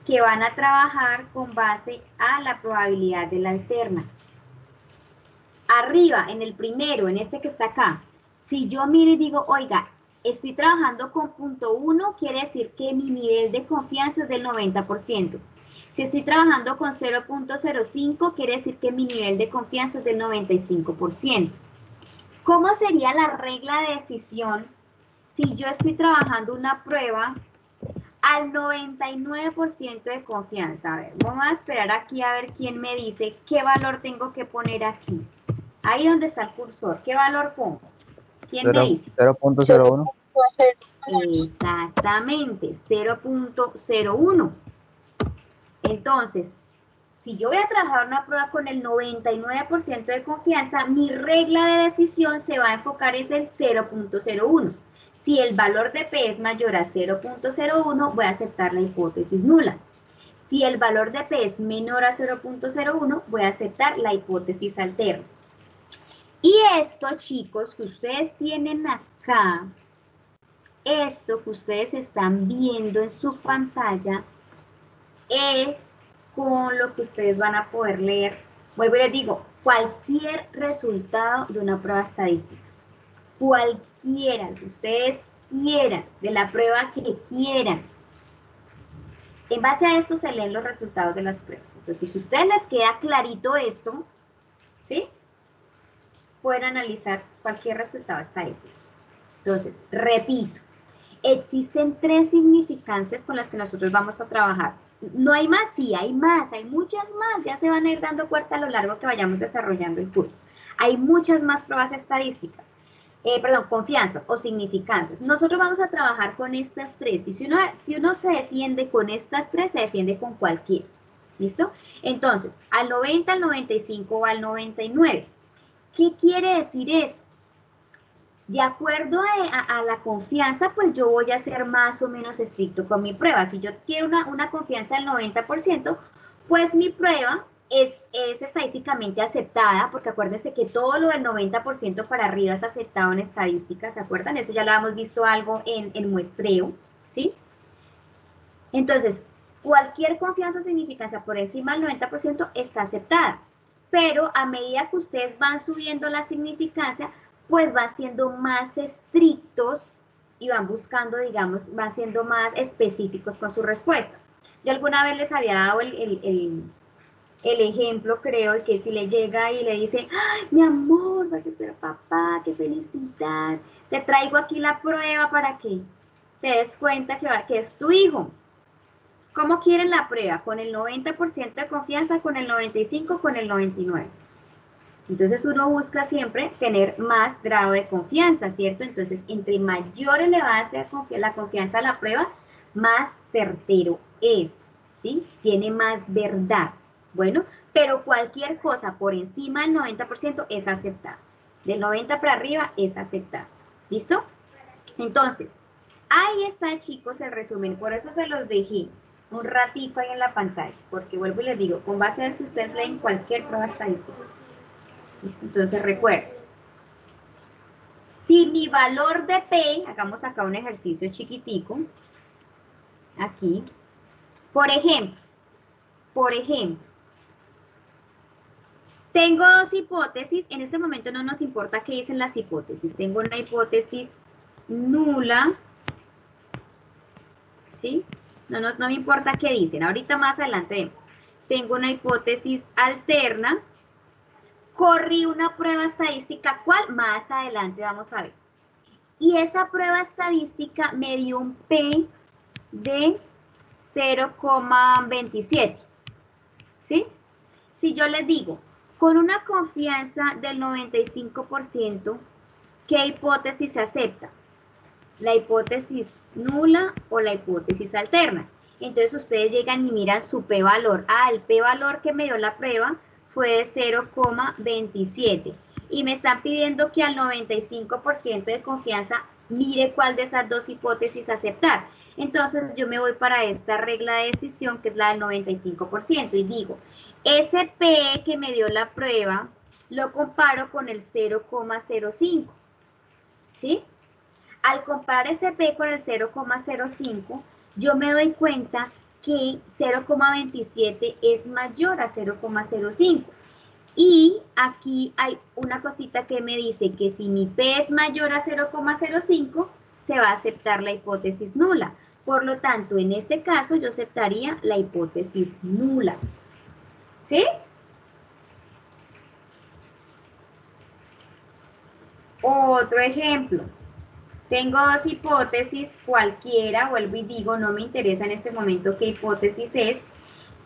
que van a trabajar con base a la probabilidad de la alterna. Arriba, en el primero, en este que está acá, si yo miro y digo, oiga, estoy trabajando con punto 1, quiere decir que mi nivel de confianza es del 90%. Si estoy trabajando con 0.05, quiere decir que mi nivel de confianza es del 95%. ¿Cómo sería la regla de decisión si yo estoy trabajando una prueba al 99% de confianza? A ver, vamos a esperar aquí a ver quién me dice qué valor tengo que poner aquí. Ahí donde está el cursor, ¿qué valor pongo? ¿Quién me dice? 0.01. Exactamente, 0.01. Entonces, si yo voy a trabajar una prueba con el 99% de confianza, mi regla de decisión se va a enfocar en el 0.01. Si el valor de P es mayor a 0.01, voy a aceptar la hipótesis nula. Si el valor de P es menor a 0.01, voy a aceptar la hipótesis alterna. Y esto, chicos, que ustedes tienen acá, esto que ustedes están viendo en su pantalla, es con lo que ustedes van a poder leer. Vuelvo y les digo, cualquier resultado de una prueba estadística, cualquiera que ustedes quieran, de la prueba que quieran. En base a esto se leen los resultados de las pruebas. Entonces, si a ustedes les queda clarito esto, ¿sí? Pueden analizar cualquier resultado estadístico. Entonces, repito, existen 3 significancias con las que nosotros vamos a trabajar. No hay más, sí, hay más, hay muchas más, ya se van a ir dando cuenta a lo largo que vayamos desarrollando el curso. Hay muchas más pruebas estadísticas, confianzas o significancias. Nosotros vamos a trabajar con estas 3, y si uno se defiende con estas 3, se defiende con cualquiera, ¿listo? Entonces, al 90, al 95 o al 99. ¿Qué quiere decir eso? De acuerdo a la confianza, pues yo voy a ser más o menos estricto con mi prueba. Si yo quiero una confianza del 90%, pues mi prueba es estadísticamente aceptada, porque acuérdense que todo lo del 90% para arriba es aceptado en estadística, ¿se acuerdan? Eso ya lo hemos visto algo en muestreo, ¿sí? Entonces, cualquier confianza o significancia por encima del 90% está aceptada, pero a medida que ustedes van subiendo la significancia, pues van siendo más estrictos y van buscando, digamos, van siendo más específicos con su respuesta. Yo alguna vez les había dado el ejemplo, creo, que si le llega y le dice, ¡ay, mi amor, vas a ser papá, qué felicidad! Te traigo aquí la prueba para que te des cuenta que es tu hijo. ¿Cómo quieren la prueba? ¿Con el 90% de confianza, con el 95%, con el 99%? Entonces uno busca siempre tener más grado de confianza, ¿cierto? Entonces, entre mayor elevada sea la confianza a la prueba, más certero es, ¿sí? Tiene más verdad. Bueno, pero cualquier cosa por encima del 90% es aceptada. Del 90 para arriba es aceptada. ¿Listo? Entonces, ahí está, chicos, el resumen. Por eso se los dejé un ratito ahí en la pantalla, porque vuelvo y les digo, con base a eso ustedes leen cualquier prueba estadística. Entonces recuerden, si mi valor de P, hagamos acá un ejercicio chiquitico, aquí, por ejemplo, tengo 2 hipótesis, en este momento no nos importa qué dicen las hipótesis, tengo una hipótesis nula, ¿sí? No me importa qué dicen, ahorita más adelante vemos. Tengo una hipótesis alterna, corrí una prueba estadística, ¿cuál? Más adelante vamos a ver. Y esa prueba estadística me dio un P de 0,27, ¿sí? Si yo les digo, con una confianza del 95%, ¿qué hipótesis se acepta? ¿La hipótesis nula o la hipótesis alterna? Entonces ustedes llegan y miran su p-valor. Ah, el p-valor que me dio la prueba fue de 0,27. Y me están pidiendo que al 95% de confianza mire cuál de esas 2 hipótesis aceptar. Entonces yo me voy para esta regla de decisión que es la del 95% y digo, ese p que me dio la prueba lo comparo con el 0,05, ¿sí? Al comparar ese P con el 0,05, yo me doy cuenta que 0,27 es mayor a 0,05. Y aquí hay una cosita que me dice que si mi P es mayor a 0,05, se va a aceptar la hipótesis nula. Por lo tanto, en este caso yo aceptaría la hipótesis nula. ¿Sí? Otro ejemplo. Tengo dos hipótesis, cualquiera, vuelvo y digo, no me interesa en este momento qué hipótesis es,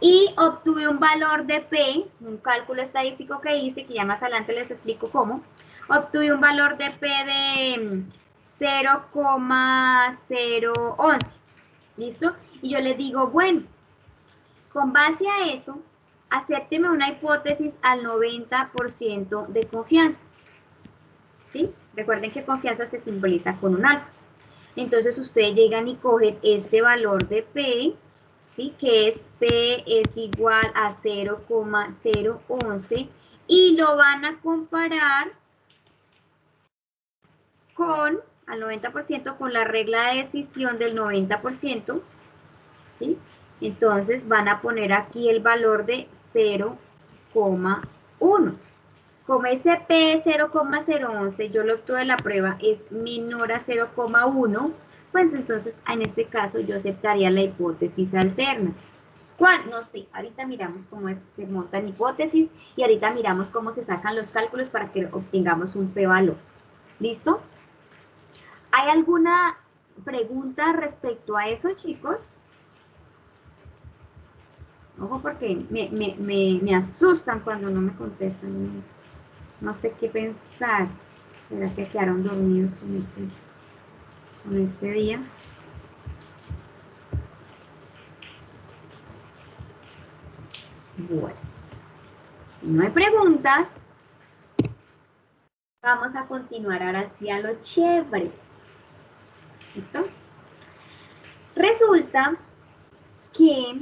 y obtuve un valor de P, un cálculo estadístico que hice, que ya más adelante les explico cómo, obtuve un valor de P de 0,011, ¿listo? Y yo les digo, bueno, con base a eso, acépteme una hipótesis al 90% de confianza, ¿sí? Recuerden que confianza se simboliza con un alfa. Entonces ustedes llegan y cogen este valor de P, ¿sí? Que es P es igual a 0,011 y lo van a comparar con, al 90%, con la regla de decisión del 90%, ¿sí? Entonces van a poner aquí el valor de 0,1. Como ese P 0,011 yo lo obtuve de la prueba es menor a 0,1, pues entonces en este caso yo aceptaría la hipótesis alterna. ¿Cuál? No sé, ahorita miramos cómo se montan hipótesis y ahorita miramos cómo se sacan los cálculos para que obtengamos un p-valor. ¿Listo? ¿Hay alguna pregunta respecto a eso, chicos? Ojo porque me asustan cuando no me contestan. No sé qué pensar. ¿Será que quedaron dormidos con este día? Bueno, si no hay preguntas, vamos a continuar ahora hacia lo chévere. ¿Listo? Resulta que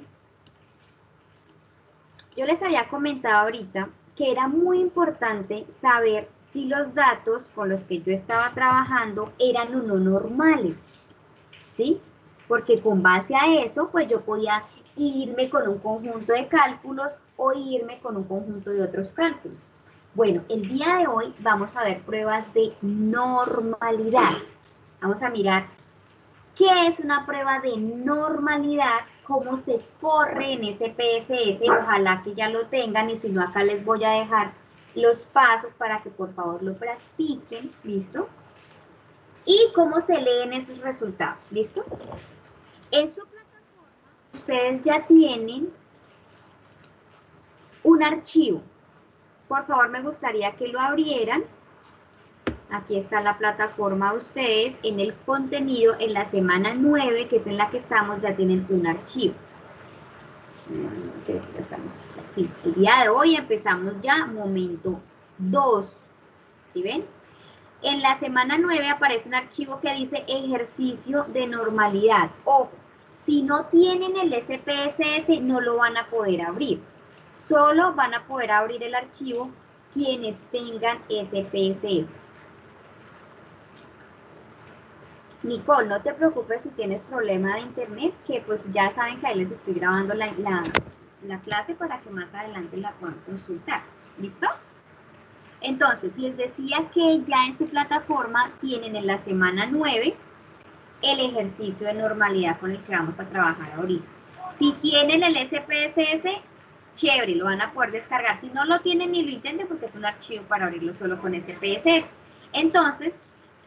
yo les había comentado ahorita que era muy importante saber si los datos con los que yo estaba trabajando eran o no normales, ¿sí? Porque con base a eso, pues yo podía irme con un conjunto de cálculos o irme con un conjunto de otros cálculos. Bueno, el día de hoy vamos a ver pruebas de normalidad. Vamos a mirar qué es una prueba de normalidad, cómo se corre en ese PSS, ojalá que ya lo tengan y si no acá les voy a dejar los pasos para que por favor lo practiquen, ¿listo? Y cómo se leen esos resultados, ¿listo? En su plataforma ustedes ya tienen un archivo. Por favor me gustaría que lo abrieran. Aquí está la plataforma de ustedes, en el contenido, en la semana 9, que es en la que estamos, ya tienen un archivo. Entonces, estamos así. El día de hoy empezamos ya momento 2. ¿Sí ven? En la semana 9 aparece un archivo que dice ejercicio de normalidad. Ojo, si no tienen el SPSS no lo van a poder abrir. Solo van a poder abrir el archivo quienes tengan SPSS. Nicole, no te preocupes si tienes problema de internet, que pues ya saben que ahí les estoy grabando la clase para que más adelante la puedan consultar. ¿Listo? Entonces, les decía que ya en su plataforma tienen en la semana 9 el ejercicio de normalidad con el que vamos a trabajar ahorita. Si tienen el SPSS, chévere, lo van a poder descargar. Si no lo tienen, ni lo intenten porque es un archivo para abrirlo solo con SPSS. Entonces,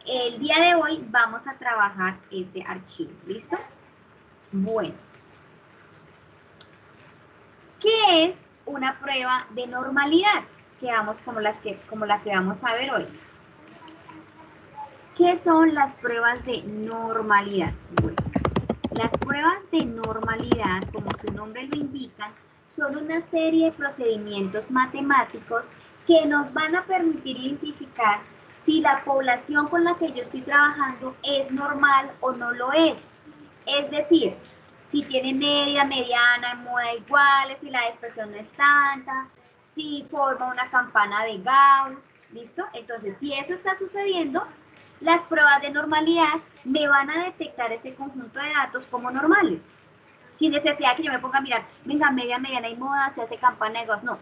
el día de hoy vamos a trabajar ese archivo, ¿listo? Bueno. ¿Qué es una prueba de normalidad? Que vamos como la que vamos a ver hoy. ¿Qué son las pruebas de normalidad? Bueno, las pruebas de normalidad, como su nombre lo indica, son una serie de procedimientos matemáticos que nos van a permitir identificar si la población con la que yo estoy trabajando es normal o no lo es. Es decir, si tiene media, mediana, moda iguales, si la dispersión no es tanta, si forma una campana de Gauss, ¿listo? Entonces, si eso está sucediendo, las pruebas de normalidad me van a detectar ese conjunto de datos como normales. sin necesidad de que yo me ponga a mirar, venga, media, mediana y moda, se hace campana de negocios, no.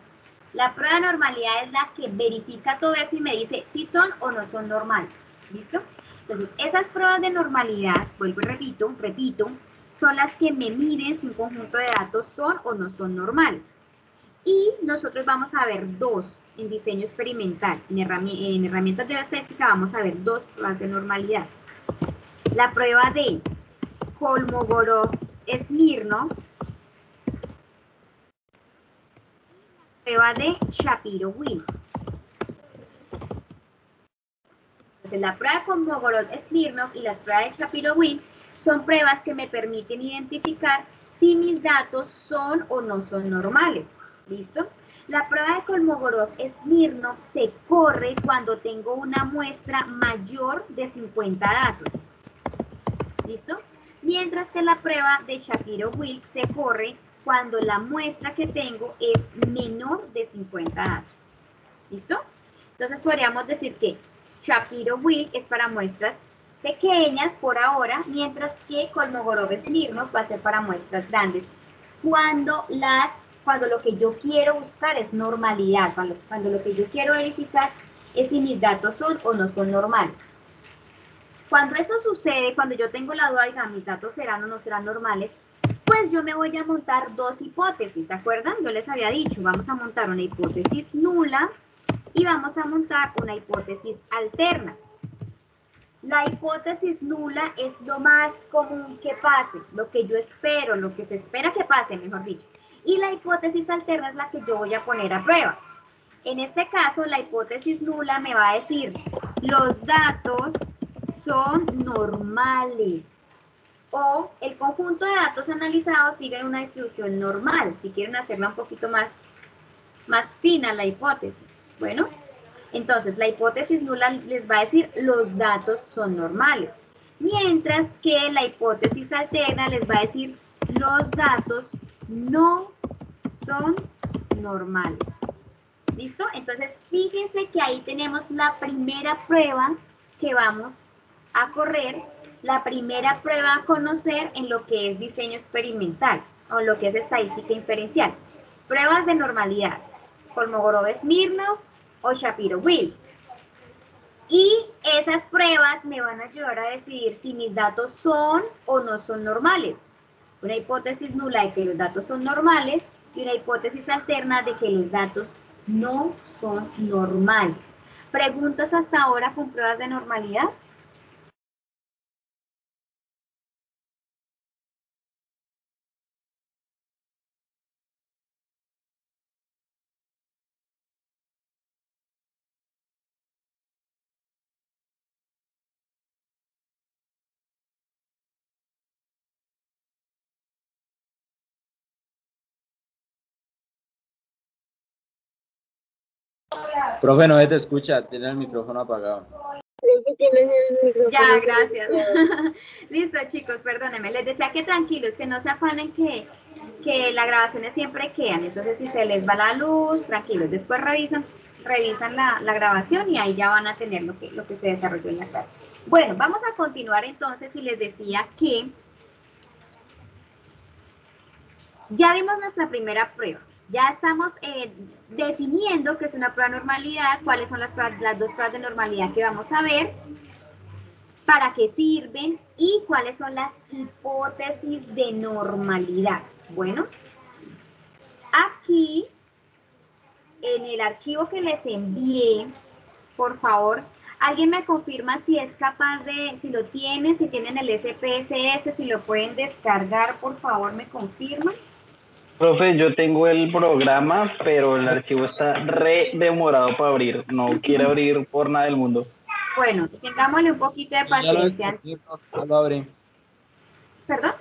La prueba de normalidad es la que verifica todo eso y me dice si son o no son normales, ¿listo? Entonces, esas pruebas de normalidad, vuelvo y repito, son las que me miden si un conjunto de datos son o no son normales. Y nosotros vamos a ver dos en diseño experimental. En herramientas de estadística vamos a ver dos pruebas de normalidad. La prueba de Kolmogorov-Smirnov, la prueba de Shapiro-Wilk. Entonces, la prueba de Kolmogorov-Smirnov y las pruebas de Shapiro-Wilk son pruebas que me permiten identificar si mis datos son o no son normales. ¿Listo? La prueba de Kolmogorov-Smirnov se corre cuando tengo una muestra mayor de 50 datos. ¿Listo? Mientras que la prueba de Shapiro-Wilk se corre cuando la muestra que tengo es menor de 50 datos. ¿Listo? Entonces podríamos decir que Shapiro-Wilk es para muestras pequeñas por ahora, mientras que Kolmogorov-Smirnov va a ser para muestras grandes. Cuando lo que yo quiero buscar es normalidad, cuando lo que yo quiero verificar es si mis datos son o no son normales. Cuando eso sucede, cuando yo tengo la duda, oiga, mis datos serán o no serán normales, pues yo me voy a montar dos hipótesis, ¿se acuerdan? Yo les había dicho, vamos a montar una hipótesis nula y vamos a montar una hipótesis alterna. La hipótesis nula es lo más común que pase, lo que yo espero, lo que se espera que pase, mejor dicho. Y la hipótesis alterna es la que yo voy a poner a prueba. En este caso, la hipótesis nula me va a decir, los datos son normales. O el conjunto de datos analizados sigue una distribución normal, si quieren hacerla un poquito más fina la hipótesis. Bueno, entonces la hipótesis nula les va a decir, los datos son normales. Mientras que la hipótesis alterna les va a decir, los datos no son normales. ¿Listo? Entonces, fíjense que ahí tenemos la primera prueba que vamos a correr, la primera prueba a conocer en lo que es diseño experimental o lo que es estadística inferencial. Pruebas de normalidad, Kolmogorov-Smirnov o Shapiro-Wilk. Y esas pruebas me van a ayudar a decidir si mis datos son o no son normales. Una hipótesis nula de que los datos son normales y una hipótesis alterna de que los datos no son normales. ¿Preguntas hasta ahora con pruebas de normalidad? Profe, no se te escucha, tiene el micrófono apagado. Ya, gracias. Listo, chicos, perdónenme. Les decía que tranquilos, que no se afanen que las grabaciones siempre quedan. Entonces, si se les va la luz, tranquilos. Después revisan la grabación y ahí ya van a tener lo que se desarrolló en la clase. Bueno, vamos a continuar entonces y les decía que ya vimos nuestra primera prueba. Ya estamos definiendo qué es una prueba de normalidad, cuáles son las dos pruebas de normalidad que vamos a ver, para qué sirven y cuáles son las hipótesis de normalidad. Bueno, aquí en el archivo que les envié, por favor, alguien me confirma si es capaz de, si lo tienen, si tienen el SPSS, si lo pueden descargar, por favor, me confirman. Profe, yo tengo el programa, pero el archivo está re demorado para abrir. No quiere abrir por nada del mundo. Bueno, tengámosle un poquito de paciencia. Ya lo abrí. ¿Perdón?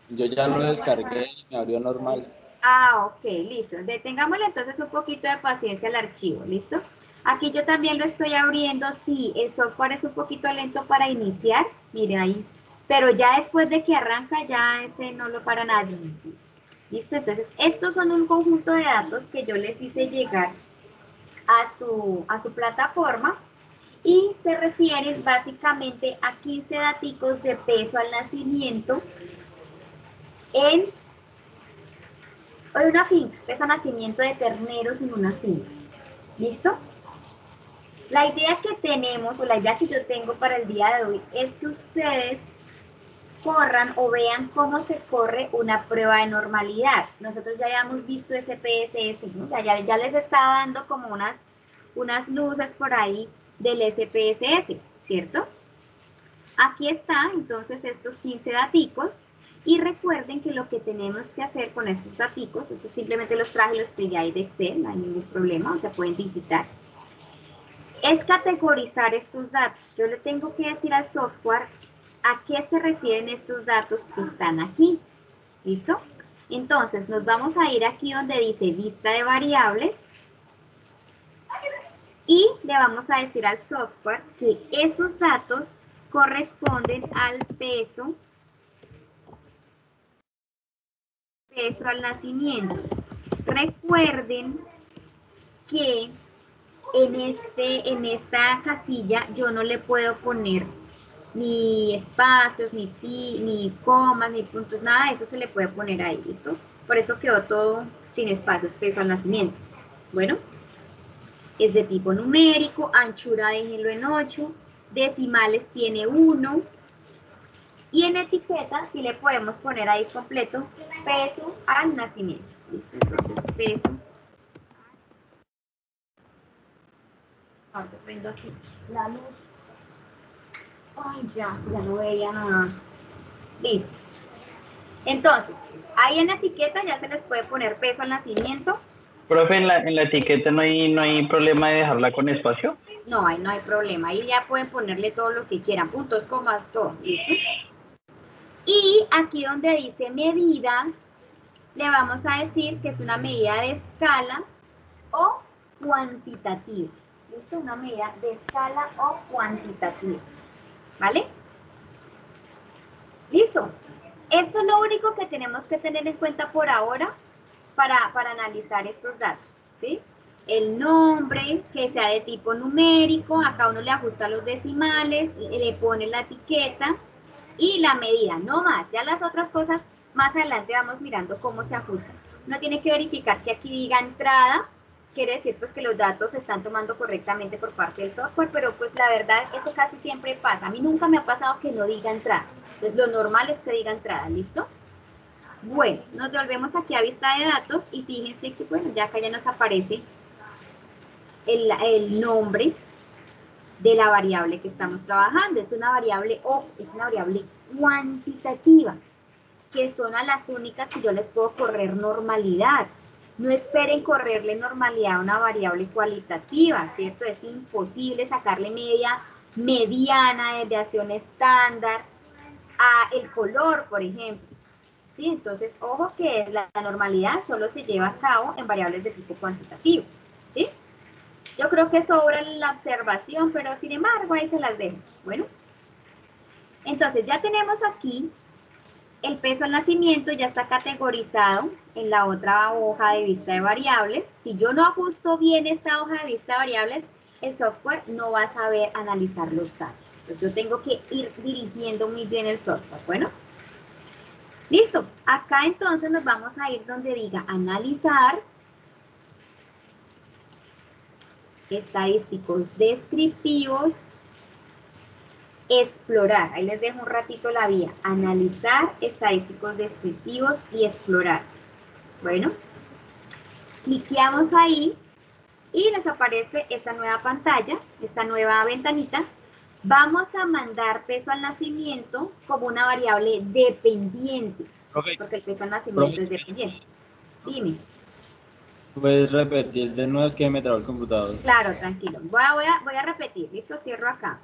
Yo ya lo descargué y me abrió normal. Ah, ok, listo. Detengámosle entonces un poquito de paciencia al archivo, ¿listo? Aquí yo también lo estoy abriendo. Sí, el software es un poquito lento para iniciar. Mire ahí. Pero ya después de que arranca, ya ese no lo para nadie. ¿Listo? Entonces, estos son un conjunto de datos que yo les hice llegar a su plataforma y se refieren básicamente a 15 daticos de peso al nacimiento en una finca, peso de nacimiento de terneros en una finca. ¿Listo? La idea que tenemos, o la idea que yo tengo para el día de hoy, es que ustedes corran o vean cómo se corre una prueba de normalidad. Nosotros ya habíamos visto ese PSS, ¿no? Ya les estaba dando como unas luces por ahí del SPSS, ¿cierto? Aquí está, entonces, estos 15 daticos. Y recuerden que lo que tenemos que hacer con estos daticos, eso simplemente los traje y los pegué ahí de Excel, no hay ningún problema, se pueden digitar, es categorizar estos datos. Yo le tengo que decir al software a qué se refieren estos datos que están aquí. ¿Listo? Entonces, nos vamos a ir aquí donde dice vista de variables y le vamos a decir al software que esos datos corresponden al peso al nacimiento. Recuerden que en esta casilla yo no le puedo poner ni espacios, ni comas, ni puntos, nada de eso se le puede poner ahí, ¿listo? Por eso quedó todo sin espacios, peso al nacimiento. Bueno, es de tipo numérico, anchura déjenlo en 8, decimales tiene 1, y en etiqueta sí le podemos poner ahí completo peso al nacimiento. ¿Listo? Entonces peso. Ahora prendo aquí la luz. Ay, ya no veía nada. Listo. Entonces, ahí en la etiqueta ya se les puede poner peso al nacimiento. Profe, en la etiqueta no hay problema de dejarla con espacio. No, ahí no hay problema. Ahí ya pueden ponerle todo lo que quieran, puntos, comas, todo. ¿Listo? Y aquí donde dice medida, le vamos a decir que es una medida de escala o cuantitativa. ¿Listo? Una medida de escala o cuantitativa. ¿Vale? Listo. Esto es lo único que tenemos que tener en cuenta por ahora para analizar estos datos, ¿sí? El nombre, que sea de tipo numérico, acá uno le ajusta los decimales, le pone la etiqueta y la medida, no más. Ya las otras cosas, más adelante vamos mirando cómo se ajustan. Uno tiene que verificar que aquí diga entrada, quiere decir pues que los datos se están tomando correctamente por parte del software, pero pues la verdad eso casi siempre pasa. A mí nunca me ha pasado que no diga entrada. Entonces lo normal es que diga entrada, ¿listo? Bueno, nos volvemos aquí a vista de datos y fíjense que bueno, ya acá ya nos aparece el nombre de la variable que estamos trabajando. Es una variable es una variable cuantitativa, que son a las únicas que yo les puedo correr normalidad. No esperen correrle normalidad a una variable cualitativa, ¿cierto? Es imposible sacarle media, mediana, desviación estándar, a el color, por ejemplo. ¿Sí? Entonces, ojo que la normalidad solo se lleva a cabo en variables de tipo cuantitativo. ¿Sí? Yo creo que sobra la observación, pero sin embargo, ahí se las dejo. Bueno, entonces ya tenemos aquí el peso al nacimiento, ya está categorizado en la otra hoja de vista de variables. Si yo no ajusto bien esta hoja de vista de variables, el software no va a saber analizar los datos. Entonces yo tengo que ir dirigiendo muy bien el software. Bueno, listo. Acá entonces nos vamos a ir donde diga analizar, estadísticos descriptivos, explorar. Ahí les dejo un ratito la vía. Analizar, estadísticos descriptivos y explorar. Bueno, cliqueamos ahí y nos aparece esta nueva pantalla, esta nueva ventanita. Vamos a mandar peso al nacimiento como una variable dependiente, porque el peso al nacimiento es dependiente. Dime. ¿Puedes repetir de nuevo? Es que me trabó el computador. Claro, tranquilo. Voy a repetir. Listo, cierro acá.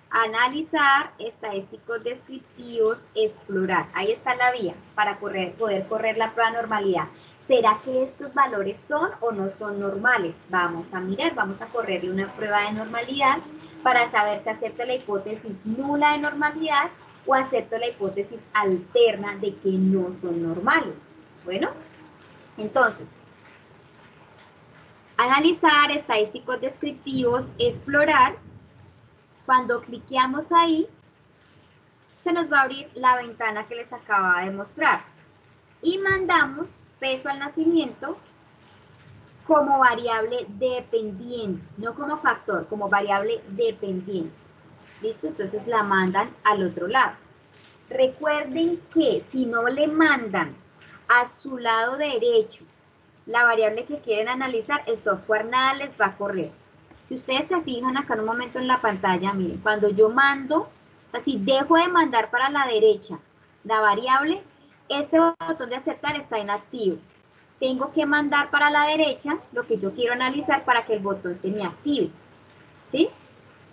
Analizar, estadísticos descriptivos, explorar. Ahí está la vía para poder correr la prueba de normalidad. ¿Será que estos valores son o no son normales? Vamos a mirar, vamos a correrle una prueba de normalidad para saber si acepto la hipótesis nula de normalidad o acepto la hipótesis alterna de que no son normales. Bueno, entonces, analizar, estadísticos descriptivos, explorar. Cuando cliqueamos ahí, se nos va a abrir la ventana que les acababa de mostrar. Y mandamos peso al nacimiento como variable dependiente, no como factor, como variable dependiente. ¿Listo? Entonces la mandan al otro lado. Recuerden que si no le mandan a su lado derecho la variable que quieren analizar, el software nada les va a correr. Si ustedes se fijan acá en un momento en la pantalla, miren, cuando yo mando, así dejo de mandar para la derecha la variable, este botón de aceptar está inactivo. Tengo que mandar para la derecha lo que yo quiero analizar para que el botón se me active, ¿sí?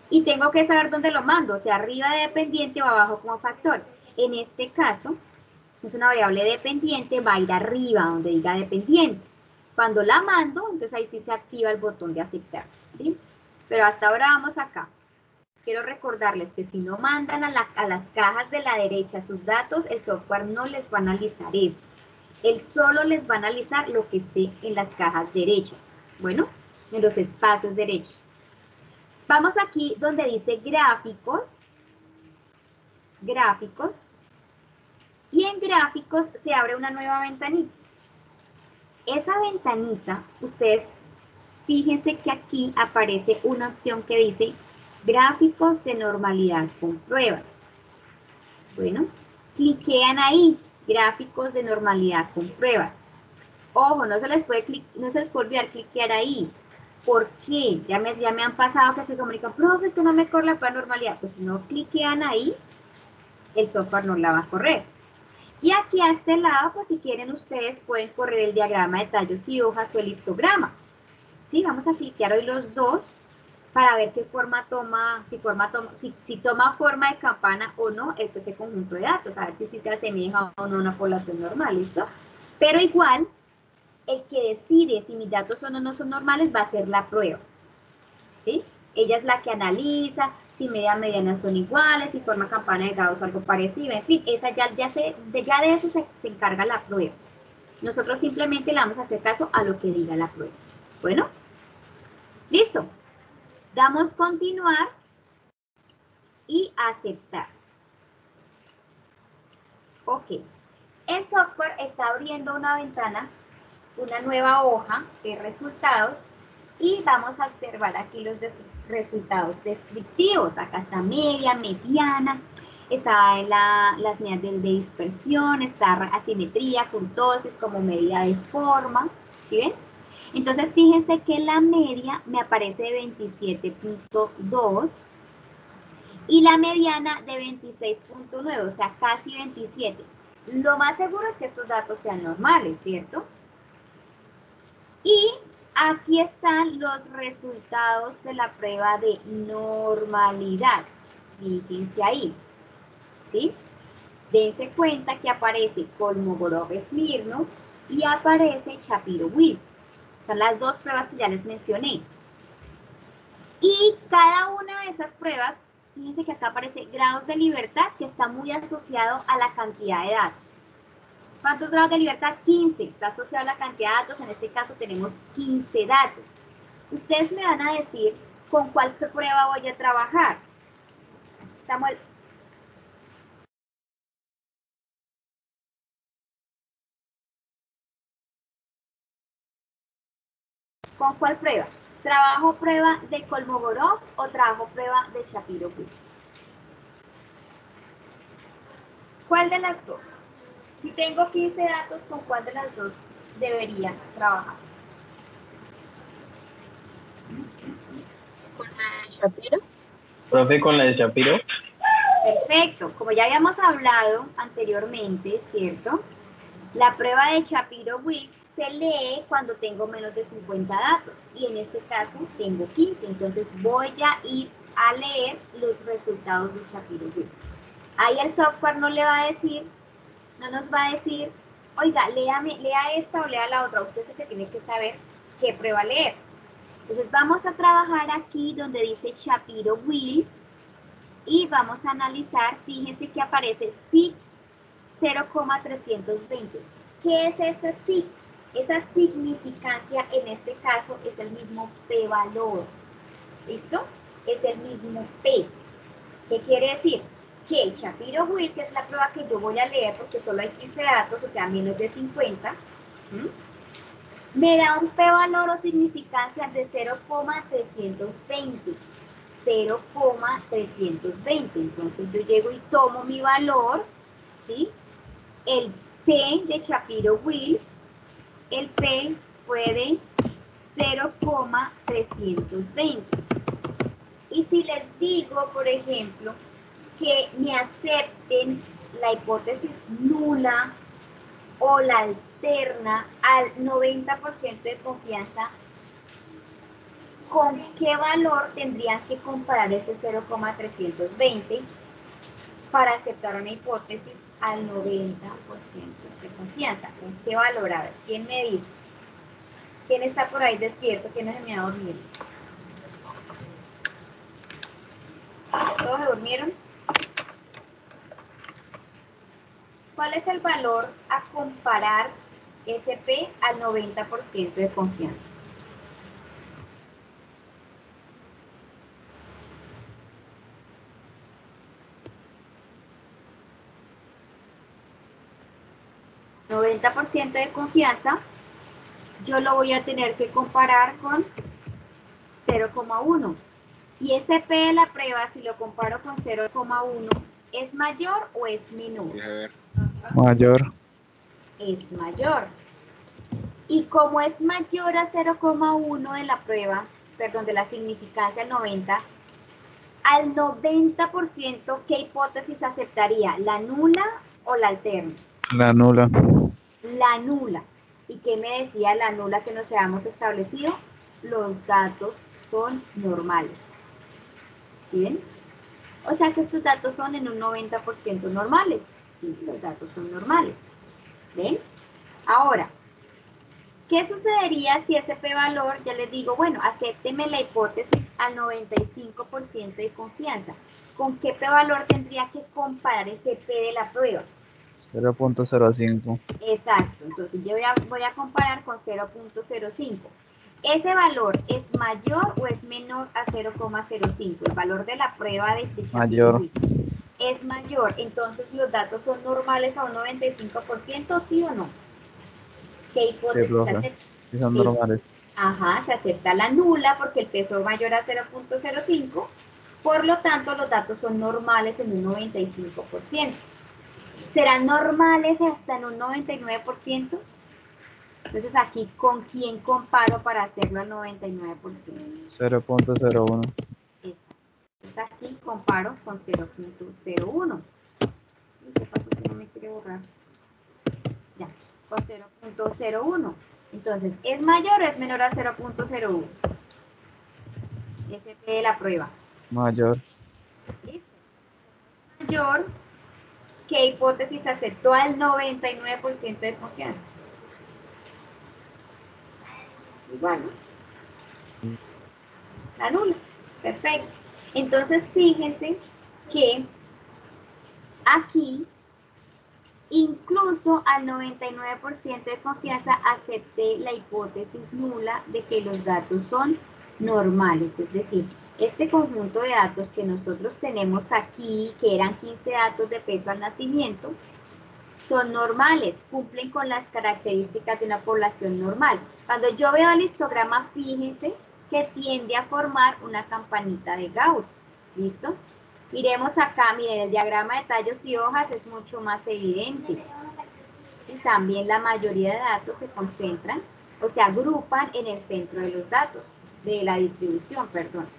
Y tengo que saber dónde lo mando, o sea, arriba de dependiente o abajo como factor. En este caso, es una variable dependiente, va a ir arriba donde diga dependiente. Cuando la mando, entonces ahí sí se activa el botón de aceptar, ¿sí? Pero hasta ahora vamos acá. Quiero recordarles que si no mandan a las cajas de la derecha sus datos, el software no les va a analizar eso. Él solo les va a analizar lo que esté en las cajas derechas. Bueno, en los espacios derechos. Vamos aquí donde dice gráficos. Gráficos. Y en gráficos se abre una nueva ventanita. Esa ventanita, ustedes fíjense que aquí aparece una opción que dice gráficos de normalidad con pruebas. Bueno, cliquean ahí, gráficos de normalidad con pruebas. Ojo, no se les puede olvidar cliquear ahí. ¿Por qué? Ya me han pasado que se comunican, profe, es que no me corre la prueba de normalidad. Pues si no cliquean ahí, el software no la va a correr. Y aquí a este lado, pues si quieren ustedes pueden correr el diagrama de tallos y hojas o el histograma. ¿Sí? Vamos a cliquear hoy los dos para ver qué forma toma, si toma forma de campana o no este conjunto de datos, a ver si se asemeja o no a una población normal, ¿listo? Pero igual, el que decide si mis datos son o no son normales va a ser la prueba, ¿sí? Ella es la que analiza si medianas son iguales, si forma campana de Gauss o algo parecido, en fin, esa ya de eso se encarga la prueba. Nosotros simplemente le vamos a hacer caso a lo que diga la prueba. Bueno, listo. Damos continuar y aceptar. Ok. El software está abriendo una ventana, una nueva hoja de resultados y vamos a observar aquí los resultados descriptivos. Acá está media, mediana, está las medidas de dispersión, está asimetría, kurtosis como medida de forma, ¿sí ven? Entonces fíjense que la media me aparece de 27.2 y la mediana de 26.9, o sea, casi 27. Lo más seguro es que estos datos sean normales, ¿cierto? Y aquí están los resultados de la prueba de normalidad. Fíjense ahí, ¿sí? Dense cuenta que aparece Kolmogorov-Smirnov y aparece Shapiro-Wilk. Son las dos pruebas que ya les mencioné. Y cada una de esas pruebas, fíjense que acá aparece grados de libertad, que está muy asociado a la cantidad de datos. ¿Cuántos grados de libertad? 15. Está asociado a la cantidad de datos. En este caso tenemos 15 datos. Ustedes me van a decir con cuál prueba voy a trabajar. Samuel. ¿Con cuál prueba? ¿Trabajo prueba de Kolmogorov o trabajo prueba de Shapiro-Wilk? ¿Cuál de las dos? Si tengo 15 datos, ¿con cuál de las dos debería trabajar? ¿Con la de Shapiro? Profe, con la de Shapiro. Perfecto. Como ya habíamos hablado anteriormente, ¿cierto? La prueba de Shapiro-Wilk se lee cuando tengo menos de 50 datos y en este caso tengo 15. Entonces voy a ir a leer los resultados de Shapiro-Wilk. Ahí el software no le va a decir, no nos va a decir, oiga, lea esta o lea la otra. Usted es el que tiene que saber qué prueba leer. Entonces vamos a trabajar aquí donde dice Shapiro-Wilk y vamos a analizar, fíjense que aparece SIG 0,320. ¿Qué es ese SIG? Esa significancia en este caso es el mismo p-valor. ¿Listo? Es el mismo p. ¿Qué quiere decir? que Shapiro-Wilk, que es la prueba que yo voy a leer porque solo hay 15 datos, o sea, menos de 50, me da un p-valor o significancia de 0,320. 0,320. Entonces yo llego y tomo mi valor, ¿sí? El P de Shapiro-Wilk, el P fue de 0,320. Y si les digo, por ejemplo, que me acepten la hipótesis nula o la alterna al 90% de confianza, ¿con qué valor tendrían que comparar ese 0,320 para aceptar una hipótesis al 90% de confianza? ¿Con qué valor? A ver, ¿quién me dice? ¿Quién está por ahí despierto? ¿Quién se me ha dormido? ¿Todos se durmieron? ¿Cuál es el valor a comparar SP al 90% de confianza? ¿90% de confianza? Yo lo voy a tener que comparar con 0,1. Y ese P de la prueba, si lo comparo con 0,1, ¿es mayor o es menor? Mayor. Es mayor. Y como es mayor a 0,1 de la prueba, perdón, de la significancia 90, al 90%, ¿qué hipótesis aceptaría? ¿La nula o la alterna? La nula. La nula. ¿Y qué me decía la nula que nos habíamos establecido? Los datos son normales. ¿Sí ven? O sea que estos datos son en un 90% normales. Sí, los datos son normales. ¿Ven? Ahora, ¿qué sucedería si ese p-valor, ya les digo, bueno, acépteme la hipótesis al 95% de confianza? ¿Con qué p-valor tendría que comparar ese p de la prueba? 0.05. Exacto, entonces yo voy a comparar con 0.05. ¿Ese valor es mayor o es menor a 0,05? El valor de la prueba de Mayor. es mayor, entonces los datos son normales a un 95%, ¿sí o no? ¿Qué hipótesis se acepta? Sí, son normales. Ajá, se acepta la nula porque el P fue mayor a 0.05, por lo tanto los datos son normales en un 95%. ¿Serán normales hasta en un 99%? Entonces aquí, ¿con quién comparo para hacerlo al 99%? 0.01. Exacto. Entonces aquí comparo con 0.01. ¿Qué pasó que no me quiere borrar? Ya, con 0.01. Entonces, ¿es mayor o es menor a 0.01? Ese P de la prueba. Mayor. ¿Listo? Mayor, ¿qué hipótesis aceptó al 99% de confianza? Igual, ¿no? La nula. Perfecto. Entonces, fíjense que aquí, incluso al 99% de confianza, acepté la hipótesis nula de que los datos son normales. Es decir, este conjunto de datos que nosotros tenemos aquí, que eran 15 datos de peso al nacimiento, son normales, cumplen con las características de una población normal. Cuando yo veo el histograma, fíjense que tiende a formar una campanita de Gauss. ¿Listo? Miremos acá, miren, el diagrama de tallos y hojas es mucho más evidente. Y también la mayoría de datos se concentran o se agrupan en el centro de los datos, de la distribución, perdón.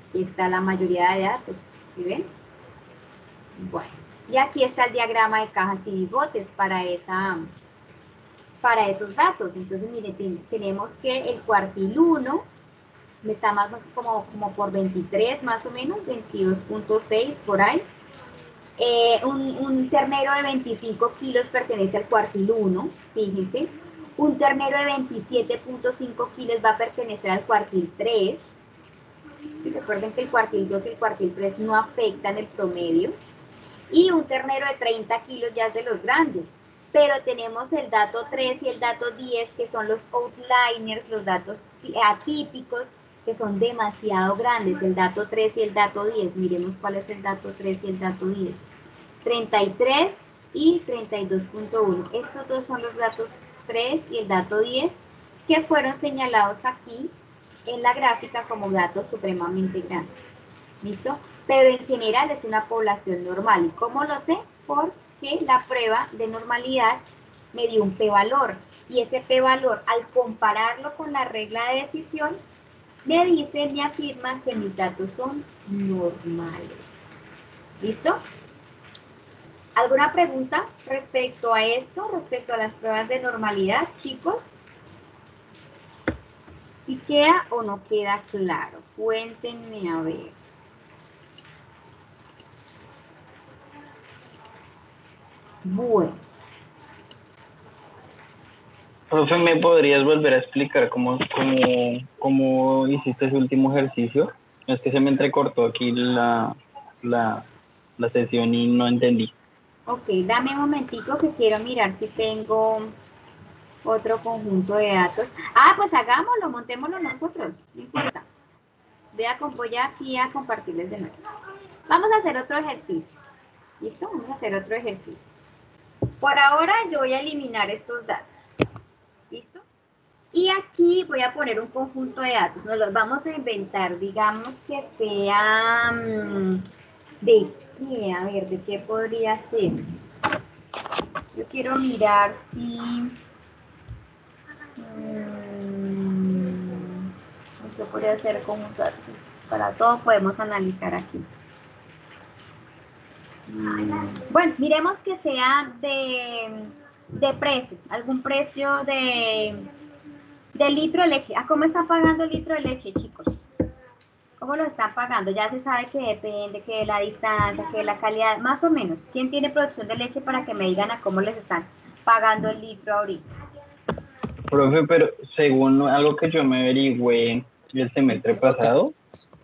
Aquí está la mayoría de datos, ¿sí ven? Bueno, y aquí está el diagrama de cajas y bigotes para esos datos. Entonces, miren, tenemos que el cuartil 1 está más como por 23 más o menos, 22.6 por ahí. Un ternero de 25 kilos pertenece al cuartil 1, fíjense. Un ternero de 27.5 kilos va a pertenecer al cuartil 3. Y recuerden que el cuartil 2 y el cuartil 3 no afectan el promedio. Y un ternero de 30 kilos ya es de los grandes. Pero tenemos el dato 3 y el dato 10, que son los outliners, los datos atípicos, que son demasiado grandes, el dato 3 y el dato 10. Miremos cuál es el dato 3 y el dato 10. 33 y 32.1. Estos dos son los datos 3 y el dato 10 que fueron señalados aquí en la gráfica como datos supremamente grandes. ¿Listo? Pero en general es una población normal. ¿Y cómo lo sé? Porque la prueba de normalidad me dio un p-valor. Y ese p-valor, al compararlo con la regla de decisión, me afirma que mis datos son normales. ¿Listo? ¿Alguna pregunta respecto a esto, respecto a las pruebas de normalidad, chicos? ¿Si queda o no queda claro? Cuéntenme a ver. Bueno. Profe, ¿me podrías volver a explicar cómo hiciste ese último ejercicio? Es que se me entrecortó aquí la sesión y no entendí. Ok, dame un momentico que quiero mirar si tengo otro conjunto de datos. Ah, pues hagámoslo, montémoslo nosotros, no importa. Voy aquí a compartirles de nuevo. Vamos a hacer otro ejercicio. ¿Listo? Vamos a hacer otro ejercicio. Por ahora yo voy a eliminar estos datos. ¿Listo? Y aquí voy a poner un conjunto de datos. Nos los vamos a inventar, digamos que sea ¿de qué? A ver, ¿de qué podría ser? Yo quiero mirar si... ¿qué podría ser conjunto de datos? Para todo podemos analizar aquí. Bueno, miremos que sea de precio, algún precio de litro de leche. ¿A cómo están pagando el litro de leche, chicos? ¿Cómo lo están pagando? Ya se sabe que depende, que de la distancia, que de la calidad, más o menos. ¿Quién tiene producción de leche para que me digan a cómo les están pagando el litro ahorita? Profe, pero según algo que yo me averigüé el semestre pasado,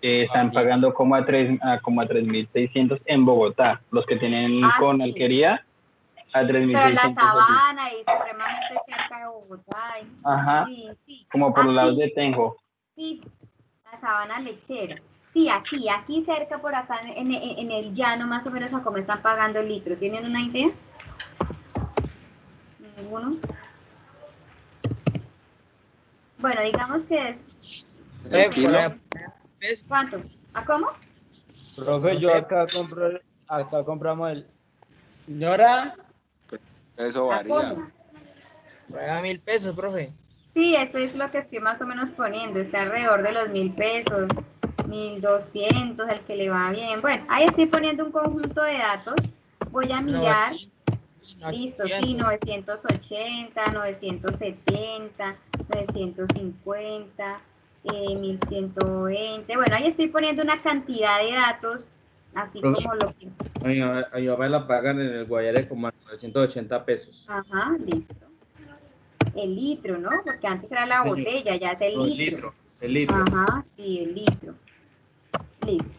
están pagando como a 3.600 en Bogotá. Los que tienen con sí. alquería, a 3.600. Pero en la Sabana y supremamente cerca de Bogotá. Ajá, sí. como por los lados Aquí, de Tenjo. sí, la Sabana Lechera. Sí, aquí cerca, por acá, en el llano, más o menos, a cómo están pagando el litro. ¿Tienen una idea? ¿Ninguno? Bueno, digamos que es... ¿El kilo? ¿Cuánto? ¿A cómo? Profe, yo acá compramos el... Señora, Eso ¿A varía. cómo? Paga 1.000 pesos, profe. Sí, eso es lo que estoy más o menos poniendo. Está alrededor de los 1.000 pesos, 1.200, el que le va bien. Bueno, ahí estoy poniendo un conjunto de datos. Voy a mirar. 900, Listo, sí, 980, 970, 950, 1120. Bueno, ahí estoy poniendo una cantidad de datos, así Profe. como lo que... a mi mamá la pagan en el Guayare como a 980 pesos. Ajá, listo. El litro, ¿no? Porque antes era la botella, ya es el No, litro. El litro. Ajá, sí, el litro. Listo.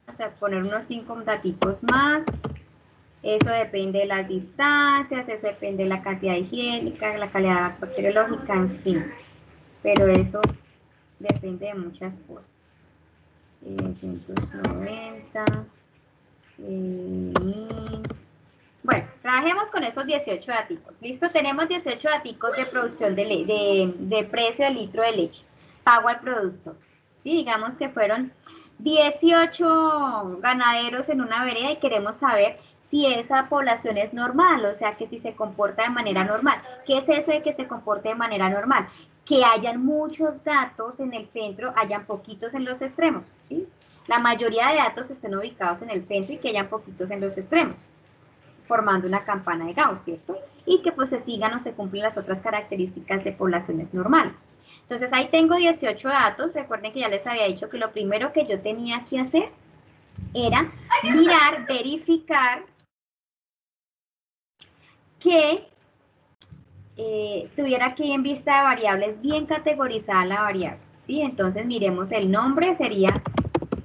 Vamos a poner unos 5 daticos más. Eso depende de las distancias, eso depende de la cantidad higiénica, la calidad bacteriológica, en fin. Pero eso depende de muchas cosas. 190, 1000. Bueno, trabajemos con esos 18 daticos. ¿Listo? Tenemos 18 daticos de producción de precio de litro de leche. Pago al producto. ¿Sí? Digamos que fueron 18 ganaderos en una vereda y queremos saber si esa población es normal, o sea, que si se comporta de manera normal. ¿Qué es eso de que se comporte de manera normal? Que hayan muchos datos en el centro, hayan poquitos en los extremos. ¿Sí? La mayoría de datos estén ubicados en el centro y que hayan poquitos en los extremos, formando una campana de Gauss, ¿cierto? Y que pues se sigan o se cumplen las otras características de poblaciones normales. Entonces ahí tengo 18 datos. Recuerden que ya les había dicho que lo primero que yo tenía que hacer era mirar, verificar que tuviera aquí en vista de variables bien categorizada la variable, ¿sí? Entonces miremos, el nombre sería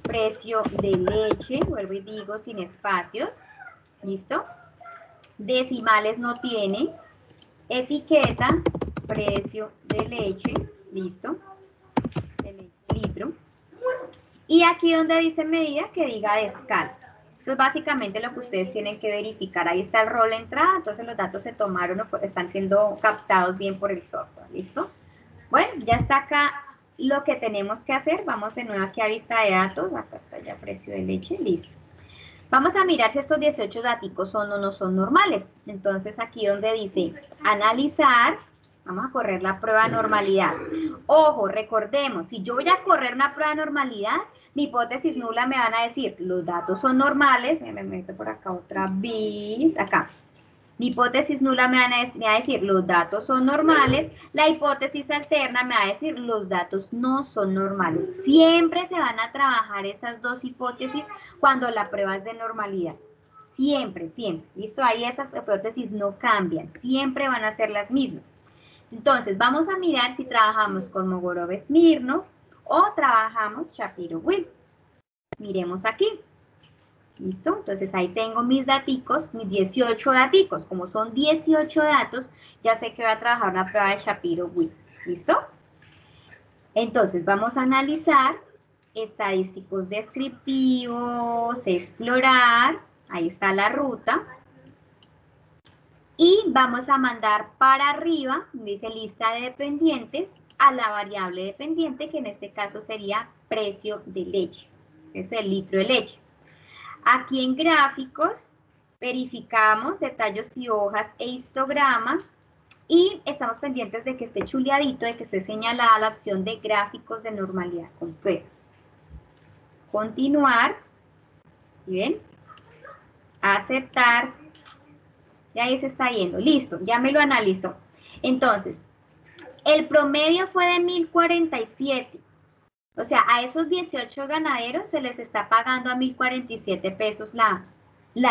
precio de leche, vuelvo y digo sin espacios, ¿listo? Decimales no tiene, etiqueta, precio de leche, listo, el litro. Y aquí donde dice medida, que diga de escala. Eso es básicamente lo que ustedes tienen que verificar. Ahí está el rol de entrada, entonces los datos se tomaron o están siendo captados bien por el software, ¿listo? Bueno, ya está acá lo que tenemos que hacer. Vamos de nuevo aquí a vista de datos. Acá está ya precio de leche, listo. Vamos a mirar si estos 18 datos son o no son normales. Entonces aquí donde dice analizar, vamos a correr la prueba de normalidad. Ojo, recordemos, si yo voy a correr una prueba de normalidad, mi hipótesis nula me van a decir, los datos son normales, me meto por acá otra vez, acá. Mi hipótesis nula me va a decir, los datos son normales, la hipótesis alterna me va a decir, los datos no son normales. Siempre se van a trabajar esas dos hipótesis cuando la prueba es de normalidad. Siempre, siempre. ¿Listo? Ahí esas hipótesis no cambian, siempre van a ser las mismas. Entonces, vamos a mirar si trabajamos con Mogorov-Smirnov o trabajamos Shapiro-Wilk. Miremos aquí. ¿Listo? Entonces, ahí tengo mis daticos, mis 18 daticos. Como son 18 datos, ya sé que voy a trabajar una prueba de Shapiro-Wilk. ¿Listo? Entonces, vamos a analizar estadísticos descriptivos, explorar. Ahí está la ruta. Y vamos a mandar para arriba, dice lista de dependientes, a la variable dependiente, que en este caso sería precio de leche. Eso es el litro de leche. Aquí en gráficos, verificamos detalles y hojas e histograma. Y estamos pendientes de que esté chuleadito, de que esté señalada la opción de gráficos de normalidad con pruebas. Continuar. ¿Sí ven? Aceptar. Y ahí se está yendo. Listo, ya me lo analizó. Entonces, el promedio fue de 1047. O sea, a esos 18 ganaderos se les está pagando a 1047 pesos la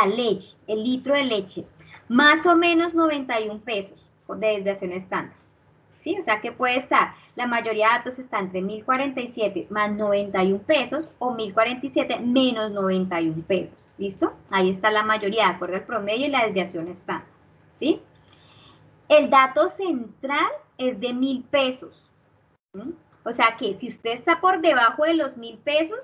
leche, el litro de leche. Más o menos 91 pesos de desviación estándar. ¿Sí? O sea que puede estar, la mayoría de datos está entre 1047 más 91 pesos o 1047 menos 91 pesos. ¿Listo? Ahí está la mayoría, de acuerdo al promedio y la desviación estándar. ¿Sí? El dato central es de 1000 pesos. ¿Sí? O sea que si usted está por debajo de los 1000 pesos,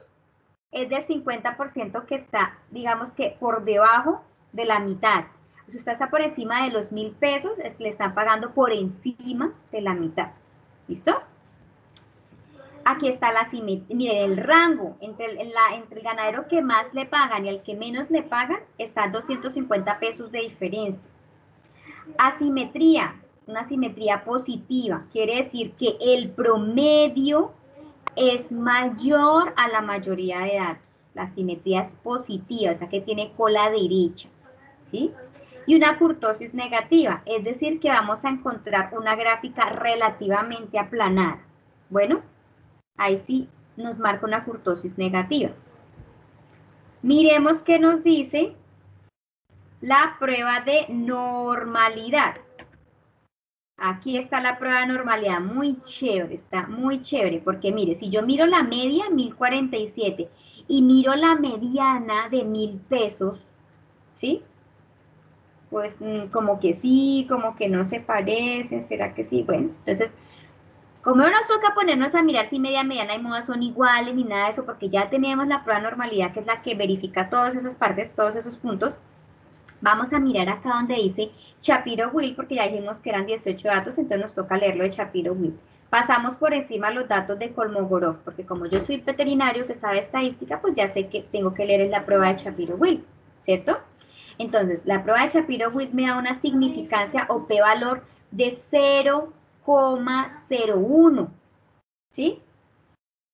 es del 50% que está, digamos que por debajo de la mitad. Si usted está por encima de los 1000 pesos, le están pagando por encima de la mitad. ¿Listo? Aquí está la simetría. Miren, el rango entre el ganadero que más le pagan y el que menos le pagan está 250 pesos de diferencia. Asimetría, una simetría positiva. Quiere decir que el promedio es mayor a la mayoría de datos. La simetría es positiva, o sea que tiene cola derecha. ¿Sí? Y una kurtosis negativa, es decir que vamos a encontrar una gráfica relativamente aplanada. Bueno, ahí sí nos marca una kurtosis negativa. Miremos qué nos dice la prueba de normalidad. Aquí está la prueba de normalidad, muy chévere, está muy chévere, porque mire, si yo miro la media, 1047, y miro la mediana de 1000 pesos, ¿sí? Pues como que sí, como que no se parecen, ¿será que sí? Bueno, entonces, como no nos toca ponernos a mirar si media, mediana y moda son iguales ni nada de eso, porque ya tenemos la prueba de normalidad, que es la que verifica todas esas partes, todos esos puntos, vamos a mirar acá donde dice Shapiro-Wilk, porque ya dijimos que eran 18 datos, entonces nos toca leerlo de Shapiro-Wilk. Pasamos por encima los datos de Kolmogorov, porque como yo soy veterinario que sabe estadística, pues ya sé que tengo que leer la prueba de Shapiro-Wilk, ¿cierto? Entonces, la prueba de Shapiro-Wilk me da una significancia o p-valor de 0,01, ¿sí?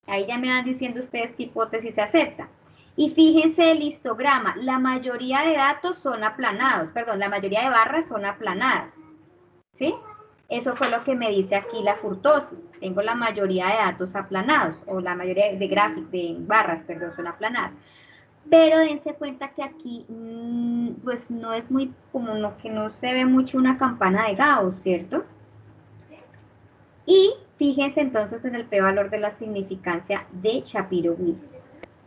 Ahí ya me van diciendo ustedes qué hipótesis se acepta. Y fíjense el histograma, la mayoría de datos son aplanados, perdón, la mayoría de barras son aplanadas, ¿sí? Eso fue lo que me dice aquí la kurtosis. Tengo la mayoría de datos aplanados, o la mayoría de gráficos, de barras, perdón, son aplanadas. Pero dense cuenta que aquí, pues no es muy, como no, que no se ve mucho una campana de Gauss, ¿cierto? Y fíjense entonces en el p-valor de la significancia de Shapiro-Wilk.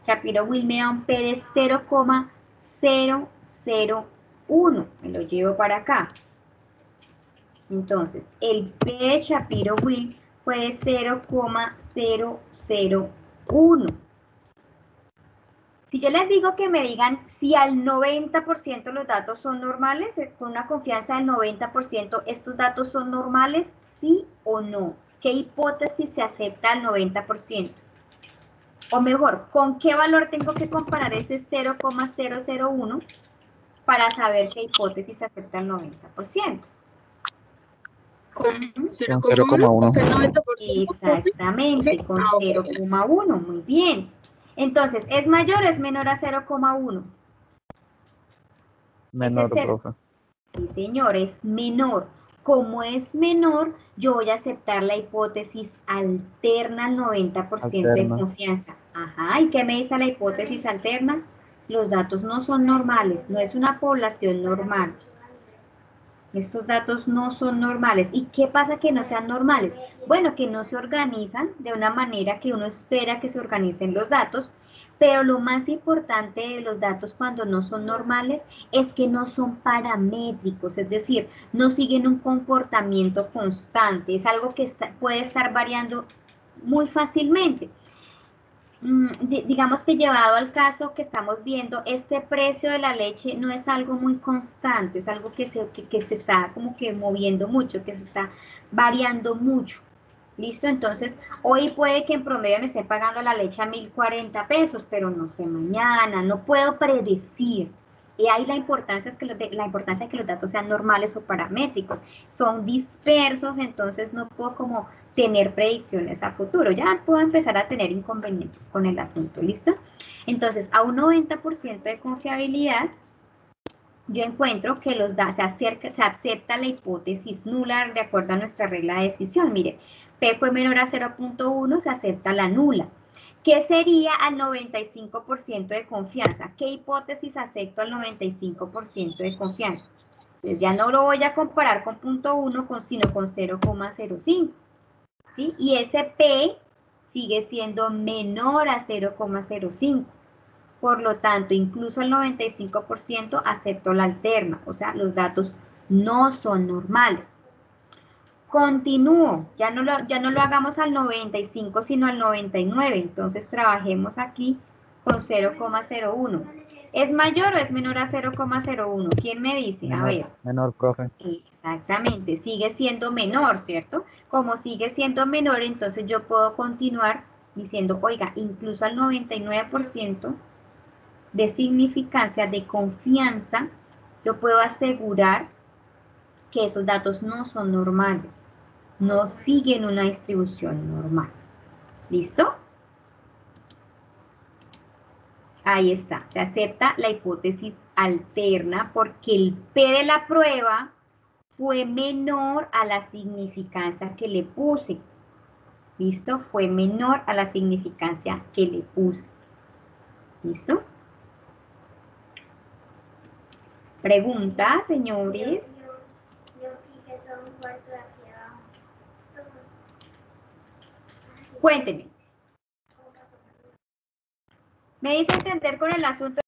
Shapiro-Wilk me da un p de 0,001, me lo llevo para acá. Entonces, el p de Shapiro-Wilk fue de 0,001. Si yo les digo que me digan si al 90% los datos son normales, con una confianza del 90%, ¿estos datos son normales, sí o no? ¿Qué hipótesis se acepta al 90%? O mejor, ¿con qué valor tengo que comparar ese 0,001 para saber qué hipótesis se acepta al 90%? Con Con 0,1 hasta el 0,1. 90%. Exactamente, Sí. con Ah, ok. 0,1, muy bien. Entonces, ¿es mayor o es menor a 0,1? Menor, Ese cero- profe. Sí, señor, es menor. Como es menor, yo voy a aceptar la hipótesis alterna al 90% de Alterna. confianza. Ajá, ¿y qué me dice la hipótesis alterna? Los datos no son normales, no es una población normal. Estos datos no son normales. ¿Y qué pasa que no sean normales? Bueno, que no se organizan de una manera que uno espera que se organicen los datos, pero lo más importante de los datos cuando no son normales es que no son paramétricos, es decir, no siguen un comportamiento constante, es algo que puede estar variando muy fácilmente. Digamos que llevado al caso que estamos viendo, este precio de la leche no es algo muy constante, es algo que se está como que moviendo mucho, que se está variando mucho. ¿Listo? Entonces, hoy puede que en promedio me esté pagando la leche a 1.040 pesos, pero no sé mañana, no puedo predecir. Y ahí la importancia es que la importancia de que los datos sean normales o paramétricos. Son dispersos, entonces no puedo como tener predicciones a futuro. Ya puedo empezar a tener inconvenientes con el asunto, ¿listo? Entonces, a un 90% de confiabilidad, yo encuentro que se acepta la hipótesis nula de acuerdo a nuestra regla de decisión. Mire, P fue menor a 0,1, se acepta la nula. ¿Qué sería al 95% de confianza? ¿Qué hipótesis acepto al 95% de confianza? Entonces ya no lo voy a comparar con 0,1, sino con 0,05. ¿Sí? Y ese P sigue siendo menor a 0,05. Por lo tanto, incluso el 95% aceptó la alterna, o sea, los datos no son normales. Continúo, ya no lo hagamos al 95, sino al 99, entonces trabajemos aquí con 0,01. ¿Es mayor o es menor a 0,01? ¿Quién me dice? A ver. Menor, profe. Exactamente, sigue siendo menor, ¿cierto? Como sigue siendo menor, entonces yo puedo continuar diciendo, oiga, incluso al 99% de significancia, de confianza, yo puedo asegurar que esos datos no son normales, no siguen una distribución normal. ¿Listo? Ahí está, se acepta la hipótesis alterna porque el P de la prueba fue menor a la significancia que le puse. ¿Listo? Fue menor a la significancia que le puse. ¿Listo? Pregunta, señores. Cuéntenme. Me dice entender con el asunto